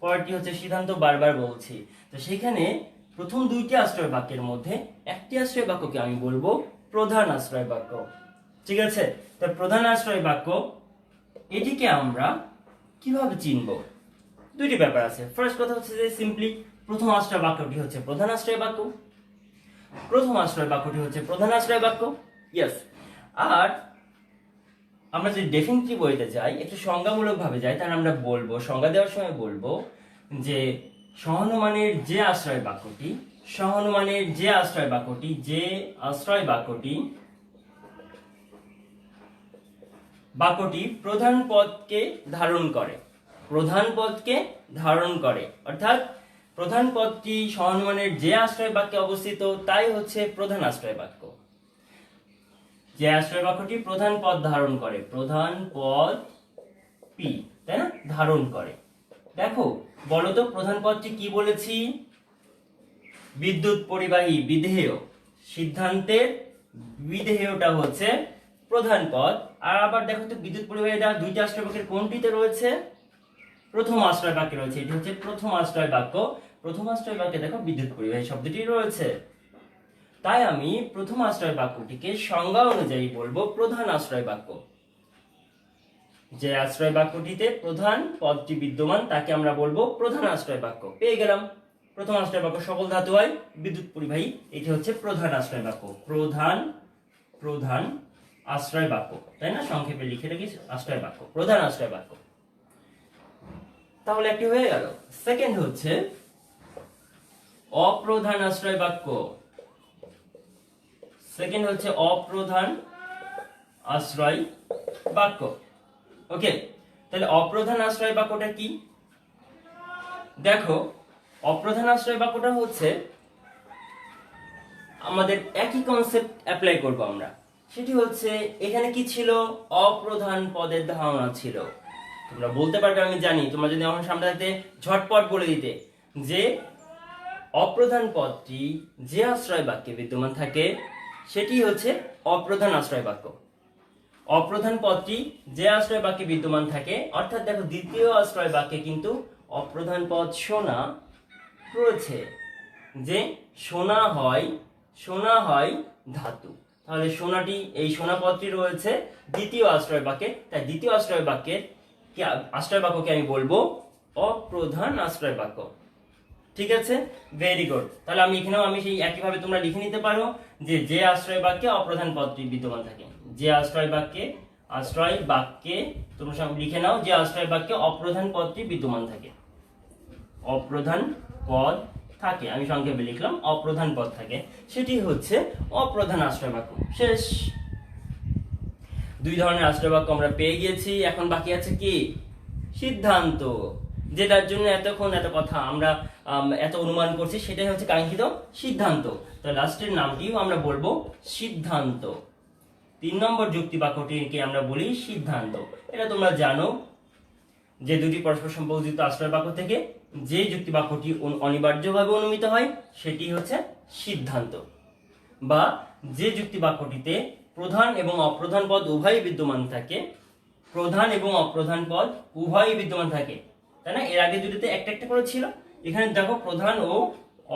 পরেরটি হচ্ছে সিদ্ধান্ত। বারবার বলছি, তো সেখানে প্রথম দুইটি আশ্রয় বাক্যের মধ্যে একটি আশ্রয় বাক্যকে আমি বলবো প্রধান আশ্রয় বাক্য। ঠিক আছে, তো প্রধান আশ্রয় বাক্য এটিকে আমরা কিভাবে চিনব? দুইটি ব্যাপার আছে। ফার্স্ট কথা হচ্ছে যে সিম্পলি প্রথম আশ্রয় বাক্যটি হচ্ছে প্রধান আশ্রয় বাক্য, প্রথম আশ্রয় বাক্যটি হচ্ছে প্রধান আশ্রয় বাক্য। ইয়েস, আর আমরা যদি ডেফিনিটিভ বইতে যাই, একটু সংজ্ঞামূলক ভাবে যাই, তাহলে আমরা বলবো, সংজ্ঞা দেওয়ার সময় বলবো যে সহানুমানের যে আশ্রয় বাক্যটি, সহানুমানের যে আশ্রয় বাক্যটি, যে আশ্রয় বাক্যটি বাক্যটি প্রধান পদকে ধারণ করে, প্রধান পদকে ধারণ করে, অর্থাৎ প্রধান পদটি সহানুমানের যে আশ্রয় বাক্যে অবস্থিত তাই হচ্ছে প্রধান আশ্রয় বাক্য। যে আশ্রয় বাক্যটি প্রধান পদ ধারণ করে, প্রধান পদ পি, তাই না, ধারণ করে। দেখো বলো তো প্রধান পদটি কি বলেছি? বিদ্যুৎ পরিবাহী বিধেয়, সিদ্ধান্তের বিধেয়টা হচ্ছে প্রধান পদ। আর আবার দেখো তো বিদ্যুৎ পরিবাহীটা দুইটা আশ্রয় বাক্যের কোনটিতে রয়েছে? প্রথম আশ্রয় বাক্যে রয়েছে, এটি হচ্ছে প্রথম আশ্রয় বাক্য। প্রথম আশ্রয় বাক্যে দেখো বিদ্যুৎ পরিবাহী শব্দটি রয়েছে, তাই আমি প্রথম আশ্রয় বাক্যটিকে সংজ্ঞা অনুযায়ী বলবো প্রধান আশ্রয় বাক্য। যে আশ্রয় বাক্যটিতে প্রধান পদটি বিদ্যমান তাকে আমরা বলবো প্রধান আশ্রয় বাক্য। পেয়ে গেলাম প্রথম আশ্রয় বাক্য সকল ধাতু হয়, বিদ্যুৎ পরিবাহী, এটি হচ্ছে প্রধান আশ্রয় বাক্য। প্রধান আশ্রয় বাক্য, তাই না, সংক্ষেপে লিখে রাখি আশ্রয় বাক্য, প্রধান আশ্রয় বাক্য। তাহলে একটি হয়ে গেল। সেকেন্ড হচ্ছে অপ্রধান আশ্রয় বাক্য। সেকেন্ড হচ্ছে অপ্রধান আশ্রয় বাক্য। ওকে, তাহলে অপ্রধান আশ্রয় বাক্যটা কি? দেখো অপ্রধান আশ্রয় বাক্যটা হচ্ছে আমাদের একই কনসেপ্ট অ্যাপ্লাই করব আমরা। সেটি হচ্ছে এখানে কি ছিল? অপ্রধান পদের ধারণা ছিল। তোমরা বলতে পারবে আমি জানি, তোমরা যদি আমার সামনে থাকতে ঝটপট বলে দিতে যে অপ্রধান পদটি যে আশ্রয় বাক্যে বিদ্যমান থাকে সেটি হচ্ছে অপ্রধান আশ্রয় বাক্য। অপ্রধান পদটি যে আশ্রয় বাক্যে বিদ্যমান থাকে, অর্থাৎ দেখো দ্বিতীয় আশ্রয় বাক্যে কিন্তু অপ্রধান পদ সোনা রয়েছে, যে সোনা হয় ধাতু, তাহলে সোনাটি, এই সোনা পদটি রয়েছে দ্বিতীয় আশ্রয় বাক্যে, তাই দ্বিতীয় আশ্রয় বাক্যের আশ্রয় বাক্যকে আমি বলবো অপ্রধান আশ্রয় বাক্য। ঠিক আছে, ভেরি গুড। তাহলে আমি এখানেও আমি সেই একইভাবে তোমরা লিখে নিতে পারো যে আশ্রয় বাক্যে অপ্রধান পদটি বিদ্যমান থাকে, যে আশ্রয় বাক্যে তোমরা সব লিখে নাও, যে আশ্রয় বাক্যে অপ্রধান পদটি বিদ্যমান থাকে, অপ্রধান পদ থাকে, আমি সংক্ষেপে লিখলাম অপ্রধান পদ থাকে, সেটি হচ্ছে অপ্রধান আশ্রয় বাক্য। শেষ। দুই ধরনের আশ্রয় বাক্য আমরা পেয়ে গিয়েছি। এখন বাকি আছে কি? সিদ্ধান্ত, যেটার জন্য এতক্ষণ এত কথা আমরা এত অনুমান করছি, সেটাই হচ্ছে কাঙ্ক্ষিত সিদ্ধান্ত। তো লাস্টের নামটিও আমরা বলবো সিদ্ধান্ত। 3 নম্বর যুক্তি বাক্যটিকে আমরা বলি সিদ্ধান্ত। এটা তোমরা জানো যে দুটি পরস্পর সম্পর্কিত আশ্রয় বাক্য থেকে যে যুক্তি বাক্যটি অনিবার্যভাবে অনুমিত হয় সেটি হচ্ছে সিদ্ধান্ত, বা যে যুক্তি বাক্যটিতে প্রধান এবং অপ্রধান পদ উভয়ই বিদ্যমান থাকে। প্রধান এবং অপ্রধান পদ উভয়ই বিদ্যমান থাকে, তাই না? এর আগে দুটিতে একটা একটা করে ছিল, এখানে দেখো প্রধান ও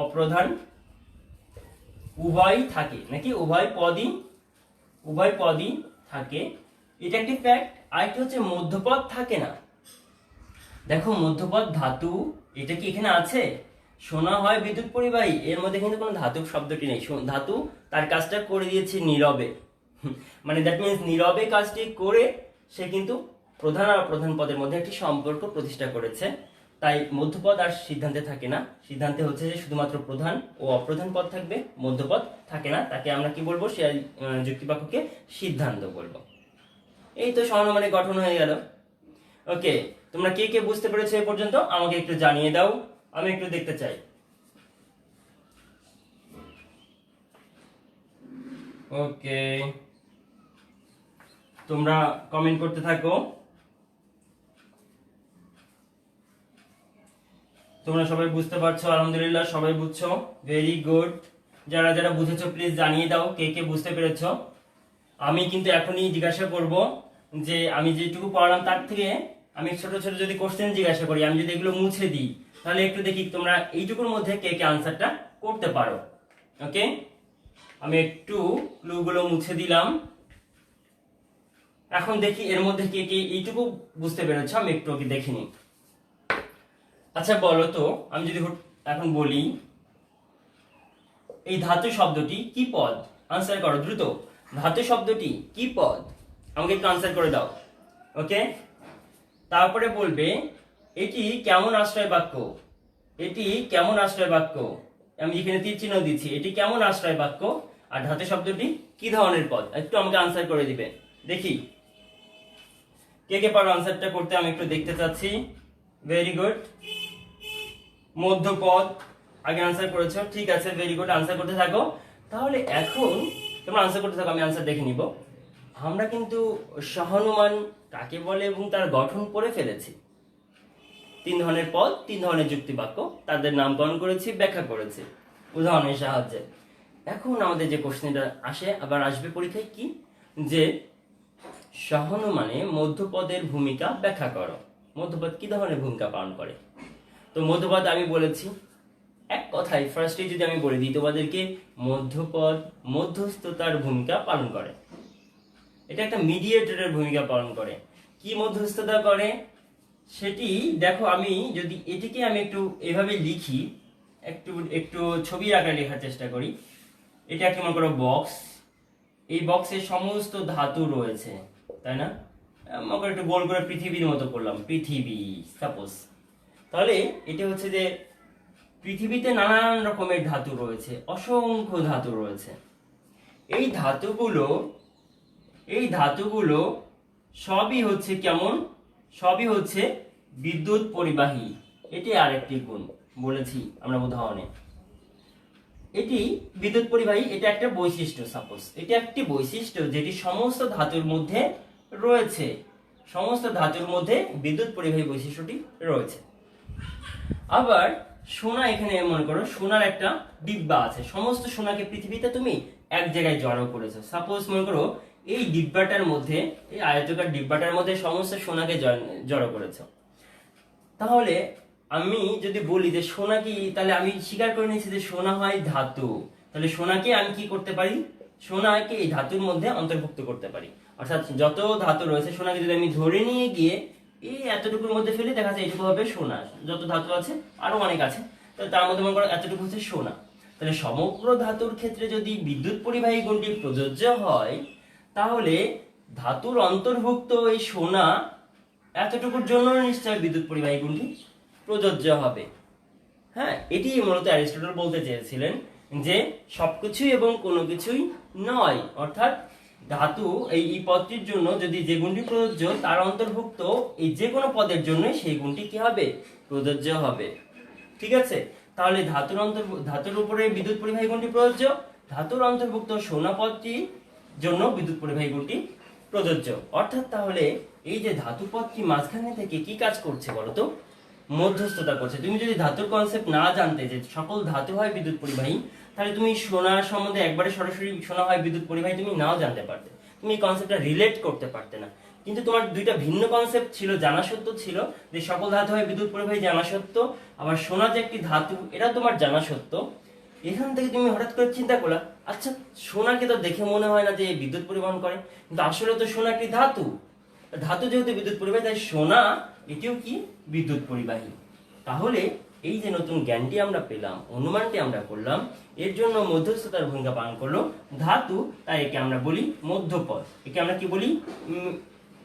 অপ্রধান উভয়ই থাকে, নাকি উভয় পদই থাকে। এটা একটি ফ্যাক্ট। আরেকটি হচ্ছে মধ্যপদ থাকে না। দেখো মধ্যপদ ধাতু, এটা কি এখানে আছে? সোনা হয় বিদ্যুৎ পরিবাহী, এর মধ্যে কিন্তু কোনো ধাতু শব্দটি নেই। ধাতু তার কাজটা করে দিয়েছে নীরবে, মানে দ্যাট মিনস নীরবে কাজটি করে সে কিন্তু প্রধান আর অপ্রধান পদের মধ্যে একটি সম্পর্ক প্রতিষ্ঠা করেছে। তাই মধ্যপদ আর সিদ্ধান্তে থাকে না। সিদ্ধান্তে হচ্ছে যে শুধুমাত্র প্রধান ও অপ্রধান পদ থাকবে, মধ্যপদ থাকে না। তাকে আমরা কি বলবো? সে যুক্তি বাক্যকে সিদ্ধান্ত বলবো। এই তো সহানুমানিক গঠন হয়ে গেল। ওকে, তোমরা কে কে বুঝতে পেরেছো এ পর্যন্ত? আমাকে একটু জানিয়ে দাও, আমি একটু দেখতে চাই। ওকে, তোমরা কমেন্ট করতে থাকো। তোমরা সবাই বুঝতে পারছো? আলহামদুলিল্লাহ, সবাই বুঝছো, ভেরি গুড। যারা যারা বুঝেছো প্লিজ জানিয়ে দাও কে কে বুঝতে পেরেছো। আমি কিন্তু এখনই জিজ্ঞাসা করব যে আমি যেটুকু পড়ালাম তার থেকে আমি ছোট ছোট যদি কোশ্চেন জিজ্ঞাসা করি, আমি যদি এগুলো মুছে দিই, তাহলে একটু দেখি তোমরা এইটুকুর মধ্যে কে কে আনসারটা করতে পারো। ওকে, আমি একটু ক্লুগুলো মুছে দিলাম। এখন দেখি এর মধ্যে কে কে এইটুকু বুঝতে পেরেছো, আমি একটু ওকে দেখিনি। আচ্ছা বলো তো, আমি যদি এখন বলি এই ধাতু শব্দটি কি পদ? আনসার করো দ্রুত। ধাতু শব্দটি কি পদ? আমাকে একটু আনসার করে দাও। ওকে, তারপরে বলবে এটি কেমন আশ্রয় বাক্য? এটি কেমন আশ্রয় বাক্য? আমি এখানে তীর চিহ্ন দিচ্ছি, এটি কেমন আশ্রয় বাক্য? আর ধাতু শব্দটি কি ধরনের পদ? একটু আমাকে আনসার করে দিবে, দেখি কে কে পারো আনসারটা করতে, আমি একটু দেখতে চাচ্ছি। ভেরি গুড, মধ্যপদ আগে আনসার করেছো, ঠিক আছে, ভেরি গুড, আনসার করতে থাকো। তাহলে এখন তোমরা আনসার করতে থাকো, আমি আনসার দেখে নিব। আমরা কিন্তু সহানুমান কাকে বলে এবং তার গঠন করে ফেলেছি। 3 ধরনের পদ, 3 ধরনের যুক্তি বাক্য, তাদের নামকরণ করেছি, ব্যাখ্যা করেছি উদাহরণের সাহায্যে। এখন আমাদের যে কোশ্চেনটা আবার আসবে পরীক্ষায়, কি যে সহানুমানে মধ্যপদের ভূমিকা ব্যাখ্যা করো। মধ্যপদ কি ধরনের ভূমিকা পালন করে? তো মধ্যপদ আমি বলেছি এক কথায়, ফার্স্টে যদি আমি বলে দিই তোমাদেরকে, মধ্যপদ মধ্যস্থতার ভূমিকা পালন করে। এটা একটা মিডিয়েটরের ভূমিকা পালন করে। কি মধ্যস্থতা করে সেটি দেখো। আমি যদি এটিকে আমি একটু এভাবে লিখি, একটু একটু ছবির আকারে লেখার চেষ্টা করি। এটা কি মনে করো বক্স, এই বক্সে সমস্ত ধাতু রয়েছে, তাই না? মনে করো একটু গোল করে পৃথিবীর মতো করলাম, পৃথিবী সাপোজ। তাহলে এটা হচ্ছে যে পৃথিবীতে নানান রকমের ধাতু রয়েছে, অসংখ্য ধাতু রয়েছে। এই ধাতুগুলো সবই হচ্ছে কেমন? সবই হচ্ছে বিদ্যুৎ পরিবাহী। এটি আরেকটি গুণ বলেছি আমরা উদাহরণে। এটি বিদ্যুৎ পরিবাহী, এটা একটা বৈশিষ্ট্য। সাপোজ এটা একটি বৈশিষ্ট্য যেটি সমস্ত ধাতুর মধ্যে রয়েছে। সমস্ত ধাতুর মধ্যে বিদ্যুৎ পরিবাহী বৈশিষ্ট্যটি রয়েছে। আবার সোনা, এখানে মনে করো সোনার একটা ডিব্বা আছে, সমস্ত সোনাকে পৃথিবীতে তুমি এক জায়গায় জড়ো করেছো। সাপোজ মনে করো এই ডিব্বাটার মধ্যে, এই আয়তাকার ডিব্বাটার মধ্যে সমস্ত সোনাকে জড়ো করেছো। তাহলে আমি যদি বলি যে সোনা কি, তাহলে আমি স্বীকার করে নিয়েছি যে সোনা হয় ধাতু। তাহলে সোনাকে আমি কি করতে পারি? সোনাকে এই ধাতুর মধ্যে অন্তর্ভুক্ত করতে পারি। অর্থাৎ যত ধাতু রয়েছে, সোনাকে যদি আমি ধরে নিয়ে গিয়ে এই এতটুকুর মধ্যে ফেলে, দেখা যায় এটুকু হবে সোনা। যত ধাতু আছে আরো অনেক আছে, তাহলে তার মধ্যে মনে করো এতটুকু হচ্ছে সোনা। তাহলে সমগ্র ধাতুর ক্ষেত্রে যদি বিদ্যুৎ পরিবাহী গুণটি প্রযোজ্য হয়, তাহলে ধাতুর অন্তর্ভুক্ত এই সোনা এতটুকুর জন্য নিশ্চয় বিদ্যুৎ পরিবাহী গুণটি প্রযোজ্য হবে। হ্যাঁ, এটি মূলত অ্যারিস্টটল বলতে চেয়েছিলেন যে সবকিছুই এবং কোনো কিছুই নয়, অর্থাৎ ধাতু এই পদটির জন্য যদি যে গুণটি প্রযোজ্য তার অন্তর্ভুক্ত এই যে কোনো পদের জন্য সেই গুণটি কি হবে, প্রযোজ্য হবে। ঠিক আছে, তাহলে ধাতুর উপরে বিদ্যুৎ পরিবাহী গুণটি প্রযোজ্য, ধাতুর অন্তর্ভুক্ত সোনা পদটির জন্য বিদ্যুৎ পরিবাহী গুণটি প্রযোজ্য। অর্থাৎ তাহলে এই যে ধাতু পদটি মাঝখানে থেকে কি কাজ করছে বলতো, মধ্যস্থতা করছে। তুমি যদি ধাতুর কনসেপ্ট না জানতে যে সকল ধাতু হয় বিদ্যুৎ পরিবাহী, তাহলে তুমি সোনার সম্বন্ধে একবারে সরাসরি সোনা হয় বিদ্যুৎ পরিবাহী তুমি নাও জানতে পারতে, তুমি এই কনসেপ্টটা রিলেট করতে পারতে না। কিন্তু তোমার দুইটা ভিন্ন কনসেপ্ট ছিল, জানা সত্য ছিল যে সকল ধাতু হয় বিদ্যুৎ পরিবাহী, জানা সত্য, আবার সোনা যে একটি ধাতু এটা তোমার জানা সত্য। এখান থেকে তুমি হঠাৎ করে চিন্তা করলা, আচ্ছা সোনাকে তো দেখে মনে হয় না যে বিদ্যুৎ পরিবহন করে, কিন্তু আসলে তো সোনা একটি ধাতু, ধাতু যেহেতু বিদ্যুৎ পরিবাহী তাই সোনা এটিও কি বিদ্যুৎ পরিবাহী। তাহলে এই যে নতুন জ্ঞানটি আমরা পেলাম, অনুমানটি আমরা করলাম, এর জন্য মধ্যস্থতার ভূমিকা পালন করলো ধাতু, তাই একে আমরা বলি মধ্যপদ। একে আমরা কি বলি,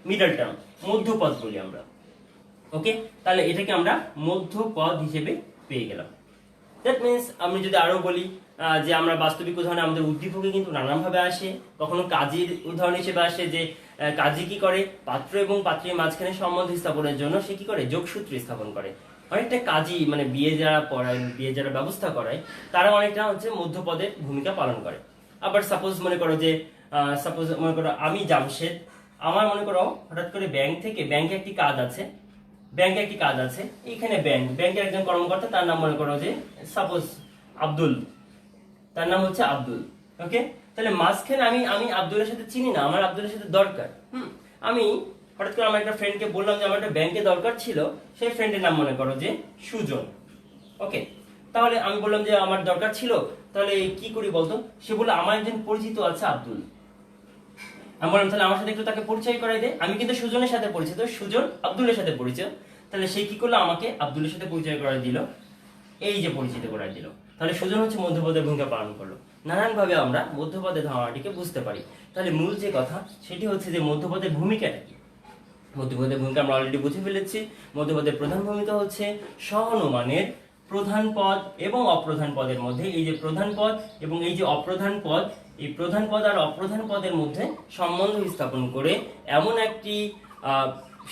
মিডল টার্ম, মধ্যপদ বলি আমরা। ওকে, তাহলে এটাকে আমরা মধ্যপদ হিসেবে পেয়ে গেলাম। দ্যাট মিনস আমি যদি আরো বলি যে আমরা বাস্তবিক উদাহরণে আমাদের উদ্দীপকে কিন্তু নানান ভাবে আসে, কখনো কাজের উদাহরণ হিসেবে আসে যে কাজী কি করে, পাত্র এবং পাত্রীর মাঝখানে সম্বন্ধ স্থাপনের জন্য সে কি করে, যোগসূত্র স্থাপন করে। অনেকটা কাজী মানে বিয়ে যারা পড়ায়, বিয়ে যারা ব্যবস্থা করায়, তারা অনেকটা হচ্ছে মধ্যপদের ভূমিকা পালন করে। আবার সাপোজ মনে করো যে আমি জামশেদ, আমার মনে করো হঠাৎ করে ব্যাংকে একটি কাজ আছে, এখানে ব্যাংকের একজন কর্মকর্তা, তার নাম মনে করো যে সাপোজ আব্দুল, তার নাম হচ্ছে আব্দুল। ওকে, তাহলে মাঝখানে আমি আব্দুলের সাথে চিনি না, আমার আব্দুলের সাথে দরকার। আমি হঠাৎ করে আমার একটা ফ্রেন্ডকে বললাম যে আমার একটা ব্যাংকে দরকার ছিল, সেই ফ্রেন্ডের নাম মনে করো যে সুজন। ওকে, তাহলে আমি বললাম যে আমার দরকার ছিল, তাহলে কি করি বলতো, সে বললো আমার একজন পরিচিত আছে আব্দুল। আমি বললাম তাহলে আমার সাথে একটু তাকে পরিচয় করাই দে। আমি কিন্তু সুজনের সাথে পরিচিত, সুজন আব্দুলের সাথে পরিচয়। তাহলে সে কি করলো, আমাকে আব্দুলের সাথে পরিচয় করাই দিল, এই যে পরিচিত করাই দিল। তাহলে সুজন হচ্ছে মধ্যপদের ভূমিকা পালন করলো। নানান ভাবে আমরা মধ্যপদের ধারণাটিকে বুঝতে পারি। তাহলে মূল যে কথা সেটি হচ্ছে যে মধ্যপদের ভূমিকাটা কি। মধ্যপদের ভূমিকা আমরা অলরেডি বুঝে ফেলেছি। মধ্যপদের প্রধান ভূমিকা হচ্ছে সহানুমানের প্রধান পদ এবং অপ্রধান পদের মধ্যে, এই যে প্রধান পদ এবং এই যে অপ্রধান পদ, এই প্রধান পদ আর অপ্রধান পদের মধ্যে সম্বন্ধ স্থাপন করে এমন একটি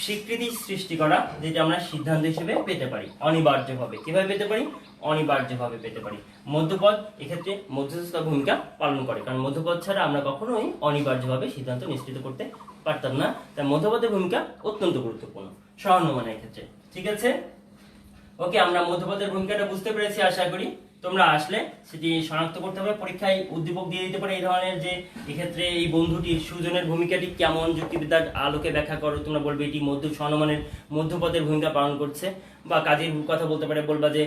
স্বীকৃতি সৃষ্টি করা যেটা আমরা সিদ্ধান্ত হিসেবে পেতে পারি অনিবার্যভাবে। কিভাবে পেতে পারি, অনিবার্যভাবে পেতে পারি। মধ্যপদ এক্ষেত্রে মধ্যস্থতা ভূমিকা পালন করে, কারণ মধ্যপদ ছাড়া আমরা কখনোই অনিবার্যভাবে সিদ্ধান্ত নিশ্চিত করতে পারতাম না। তাই মধ্যপদের ভূমিকা অত্যন্ত গুরুত্বপূর্ণ সহানুমানের ক্ষেত্রে। ঠিক আছে, ওকে, আমরা মধ্যপদের ভূমিকাটা বুঝতে পেরেছি। আশা করি তোমরা আসলে সেটি শনাক্ত করতে হবে, পরীক্ষায় উদ্দীপক দিয়ে দিতে পারে এই ধরনের যে এক্ষেত্রে এই বন্ধুটির সুজনের ভূমিকাটি কেমন, যুক্তিবিদ্যার আলোকে ব্যাখ্যা করো। তোমরা বলবে এটি সহানুমানের মধ্যপদের ভূমিকা পালন করছে, বা কাজের কথা বলতে পারে, বলবা যে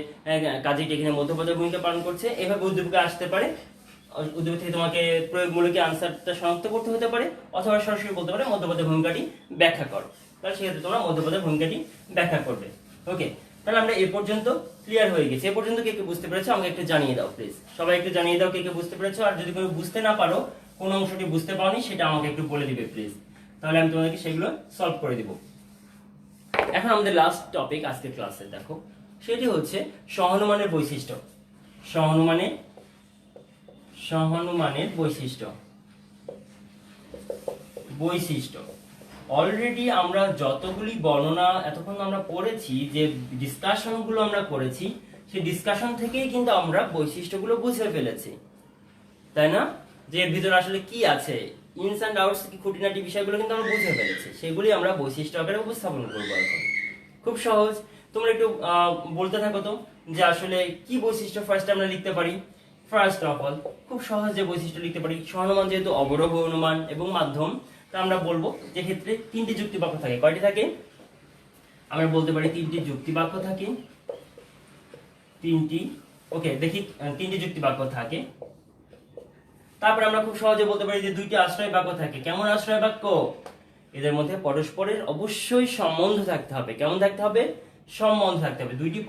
কাজীটি এখানে মধ্যপদের ভূমিকা পালন করছে। এভাবে উদ্দীপকে আসতে পারে। উদ্দীপক থেকে তোমাকে প্রয়োগমূলক আনসারটা শনাক্ত করতে হতে পারে, অথবা সরাসরি বলতে পারে মধ্যপদের ভূমিকাটি ব্যাখ্যা করো। তাহলে সেক্ষেত্রে তোমরা মধ্যপদের ভূমিকাটি ব্যাখ্যা করবে। ওকে, তাহলে আমরা এ পর্যন্ত ক্লিয়ার হয়ে গেছি। এ পর্যন্ত কে কে বুঝতে পেরেছো আমাকে একটু জানিয়ে দাও প্লিজ। সবাই একটু জানিয়ে দাও কে কে বুঝতে পেরেছো। আর যদি কেউ বুঝতে না পারো, কোন অংশটি বুঝতে পারোনি, সেটা আমাকে একটু বলে দিবে প্লিজ, তাহলে আমি তোমাদেরকে সেগুলো সলভ করে দিব। এখন আমাদের লাস্ট টপিক আজকের ক্লাসে দেখো, সেটি হচ্ছে সহানুমানের বৈশিষ্ট্য। সহানুমানের বৈশিষ্ট্য অলরেডি আমরা যতগুলি বর্ণনা এতক্ষণ আমরা পড়েছি, যে ডিসকাশনগুলো আমরা করেছি, সেই ডিসকাশন থেকেই কিন্তু আমরা বৈশিষ্ট্যগুলো বুঝে ফেলেছি, তাই না? যে এর ভিতরে আসলে কি আছে, ইনস এন্ড আউটস কি খুঁটিনাটি বিষয়গুলো কিন্তু আমরা বুঝে ফেলেছি, সেগুলি আমরা বৈশিষ্ট্য আকারে উপস্থাপন করবো এখন। খুব সহজ, তোমরা একটু বলতে থাকো তো যে আসলে কি বৈশিষ্ট্য ফার্স্ট আমরা লিখতে পারি। ফার্স্ট অফ অল খুব সহজ যে বৈশিষ্ট্য লিখতে পারি, সহানুমান যেহেতু অবরোহ অনুমান এবং মাধ্যম, তা আমরা বলবো যে ক্ষেত্রে তিনটি যুক্তি বাক্য থাকে। কয়টি থাকে? আমরা বলতে পারি তিনটি যুক্তি বাক্য থাকে। তিনটি যুক্তি বাক্য থাকে। তারপর আমরা খুব সহজে বলতে পারি যে দুইটি আশ্রয় বাক্য থাকে। কেমন আশ্রয় বাক্য? এদের মধ্যে পরস্পরের অবশ্যই সম্বন্ধ থাকতে হবে। কেমন থাকতে হবে? সম্বন্ধ থাকতে হবে। দুটি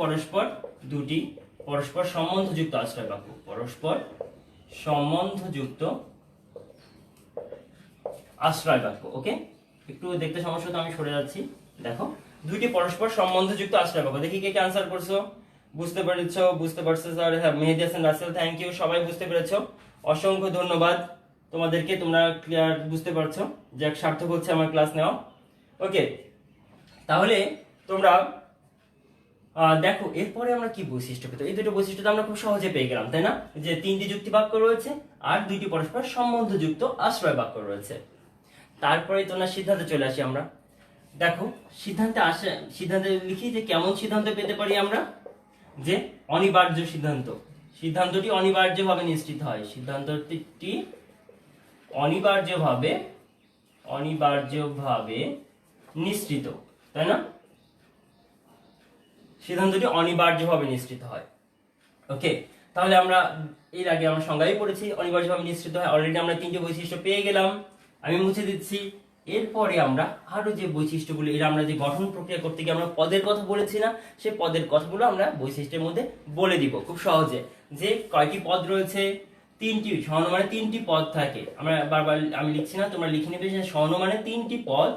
পরস্পর সম্বন্ধযুক্ত আশ্রয় বাক্য, পরস্পর সম্বন্ধযুক্ত আশ্রয় বাক্য। ওকে, একটু দেখতে সমস্যা তো আমি সরে যাচ্ছি। দেখো, দুইটি পরস্পর সম্বন্ধযুক্ত আশ্রয় বাক্য। দেখি কে কে আনসার করছো, বুঝতে পারছো স্যার। হ্যাঁ, মেহেদি হাসান রাসেল, থ্যাংক ইউ। সবাই বুঝতে পেরেছো, অসংখ্য ধন্যবাদ। তোমাদেরকে, তোমরা ক্লিয়ার বুঝতে পারছো যে এক সার্থক হচ্ছে আমার ক্লাস নেওয়া। ওকে, তাহলে তোমরা দেখো এরপরে আমরা কি বৈশিষ্ট্য পেতো, এই দুটো বৈশিষ্ট্য তো আমরা খুব সহজে পেয়ে গেলাম, তাই না? যে 3টি যুক্তি বাক্য রয়েছে আর 2টি পরস্পর সম্বন্ধযুক্ত আশ্রয় বাক্য রয়েছে। তারপরে তোমরা সিদ্ধান্তে চলে আসি আমরা। দেখো সিদ্ধান্তে লিখি যে কেমন সিদ্ধান্ত পেতে পারি আমরা, যে অনিবার্য সিদ্ধান্ত। সিদ্ধান্তটি অনিবার্যভাবে নিশ্চিত হয়, সিদ্ধান্তটি অনিবার্যভাবে নিশ্চিত, তাই না? সিদ্ধান্তটি অনিবার্যভাবে নিশ্চিত হয়। ওকে, তাহলে আমরা এর আগে আমরা সংজ্ঞায় পড়েছি অনিবার্যভাবে নিশ্চিত হয়। অলরেডি আমরা 3টি বৈশিষ্ট্য পেয়ে গেলাম, আমি মুছে দিচ্ছি। এরপরে আমরা আরো যে বৈশিষ্ট্যগুলো, এর আমরা যে গঠন প্রক্রিয়া করতে গিয়ে আমরা পদের কথা বলেছি না, সেই পদের কথাগুলো আমরা বৈশিষ্ট্যের মধ্যে বলে দিব খুব সহজে। যে কয়টি পদ রয়েছে, 3টি, সহনমানে 3টি পদ থাকে। আমরা বারবার আমি লিখছি না, তোমরা লিখে নেবে যে সহনমানে 3টি পদ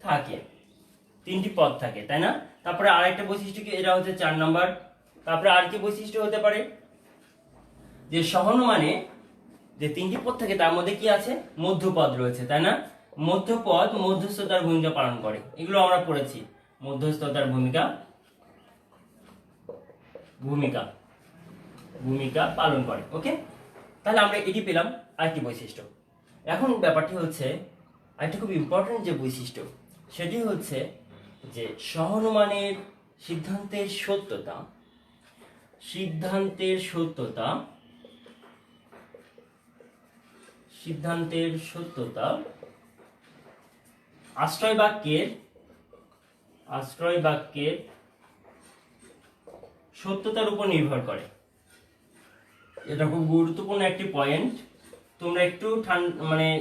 থাকে, 3টি পদ থাকে, তাই না? তারপরে আরেকটা বৈশিষ্ট্য কি, এটা হচ্ছে 4 নাম্বার। তারপরে আর কি বৈশিষ্ট্য হতে পারে, যে সহনমানে যে 3টি পদ থাকে তার মধ্যে কি আছে, মধ্যপদ রয়েছে, তাই না? মধ্যপদ মধ্যস্থতার ভূমিকা পালন করে, এগুলো আমরা পড়েছি। মধ্যস্থতার ভূমিকা পালন করে। ওকে, তাহলে আমরা এটি পেলাম আরেকটি বৈশিষ্ট্য। এখন ব্যাপারটি হচ্ছে আরেকটা খুব ইম্পর্টেন্ট যে বৈশিষ্ট্য, সেটি হচ্ছে যে সহনমানের সিদ্ধান্তের সত্যতা আশ্রয় বাক্যের সত্যতার উপর নির্ভর করে। এটা খুব গুরুত্বপূর্ণ একটি পয়েন্ট। তোমরা একটু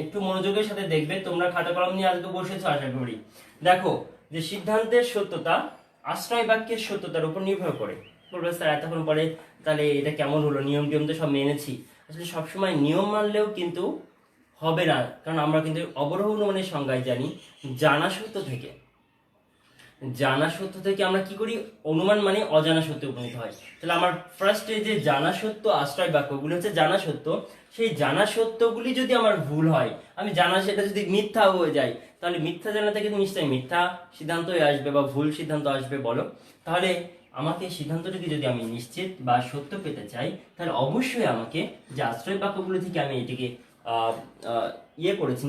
একটু মনোযোগের সাথে দেখবে। তোমরা খাতা কলম নিয়ে আজকে বসেছো আশা করি। দেখো যে সিদ্ধান্তের সত্যতা আশ্রয় বাক্যের সত্যতার উপর নির্ভর করে। বলবে স্যার এতক্ষণ পরে তাহলে এটা কেমন হলো, নিয়ম টিয়ম তো সব মেনেছি। আসলে সবসময় নিয়ম মানলেও কিন্তু হবে না, কারণ আমরা কিন্তু অবরোহ অনুমানের সংজ্ঞায় জানি জানা সত্য থেকে আমরা কি করি, অনুমান মানে অজানা সত্যে উপনীত হয়। তাহলে আমার ফার্স্টে যে জানা সত্য আশ্রয় বাক্যগুলি হচ্ছে জানা সত্য, সেই জানা সত্যগুলি যদি আমার ভুল হয়, আমি জানা সেটা যদি মিথ্যা হয়ে যায়, তাহলে মিথ্যা জানা থেকে নিশ্চয়ই মিথ্যা সিদ্ধান্তই আসবে বা ভুল সিদ্ধান্ত আসবে, বলো। তাহলে আমাকে সিদ্ধান্তটিকে যদি আমি নিশ্চিত বা সত্য পেতে চাই, তাহলে অবশ্যই আমাকে যে আশ্রয় বাক্যগুলি থেকে আমি এটিকে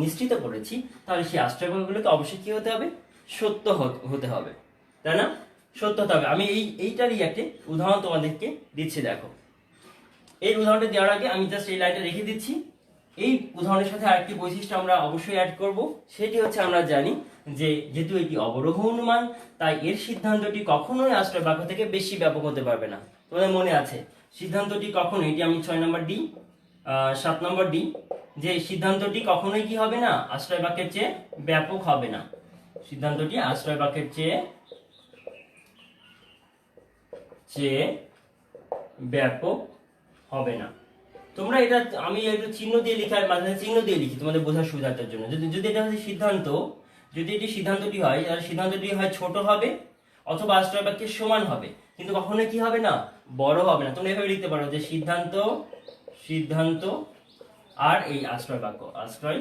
নিশ্চিত করেছি, তাহলে সেই আশ্রয় বাক্যগুলোকে অবশ্যই কি হতে হবে, সত্য হতে হবে, তাই না? সত্য হতে হবে। আমি এইটারই একটি উদাহরণ তোমাদেরকে দিচ্ছি। দেখো এই উদাহরণটা দেওয়ার আগে আমি জাস্ট এই লাইনটা রেখে দিচ্ছি। এই উদাহরণের সাথে আরেকটি বৈশিষ্ট্য আমরা অবশ্যই অ্যাড করব, সেটি হচ্ছে আমরা জানি যে যেহেতু এটি অবরোহ অনুমান, তাই এর সিদ্ধান্তটি কখনোই আশ্রয় বাক্য থেকে বেশি ব্যাপক হতে পারবে না। তোমাদের মনে আছে সিদ্ধান্তটি কখনো, এটি আমি 6 নম্বর ডি 7 নম্বর ডি, যে সিদ্ধান্তটি কখনোই কি হবে না, আশ্রয় বাক্যের চেয়ে ব্যাপক হবে না। সিদ্ধান্তটি আশ্রয় বাক্যের চেয়ে ব্যাপক হবে না। তোমরা এটা, আমি একটু চিহ্ন দিয়ে লিখার মাঝে চিহ্ন দিয়ে লিখি তোমাদের বোঝার সুবিধার জন্য। যদি এটা হচ্ছে সিদ্ধান্ত, যদি এটি সিদ্ধান্তটি হয়, তাহলে সিদ্ধান্তটি হয় ছোট হবে অথবা আশ্রয় বাক্যের সমান হবে, কিন্তু কখনোই কি হবে না, বড় হবে না। তোমরা এভাবে লিখতে পারো যে সিদ্ধান্ত আর এই আশ্রয় বাক্য, আশ্রয়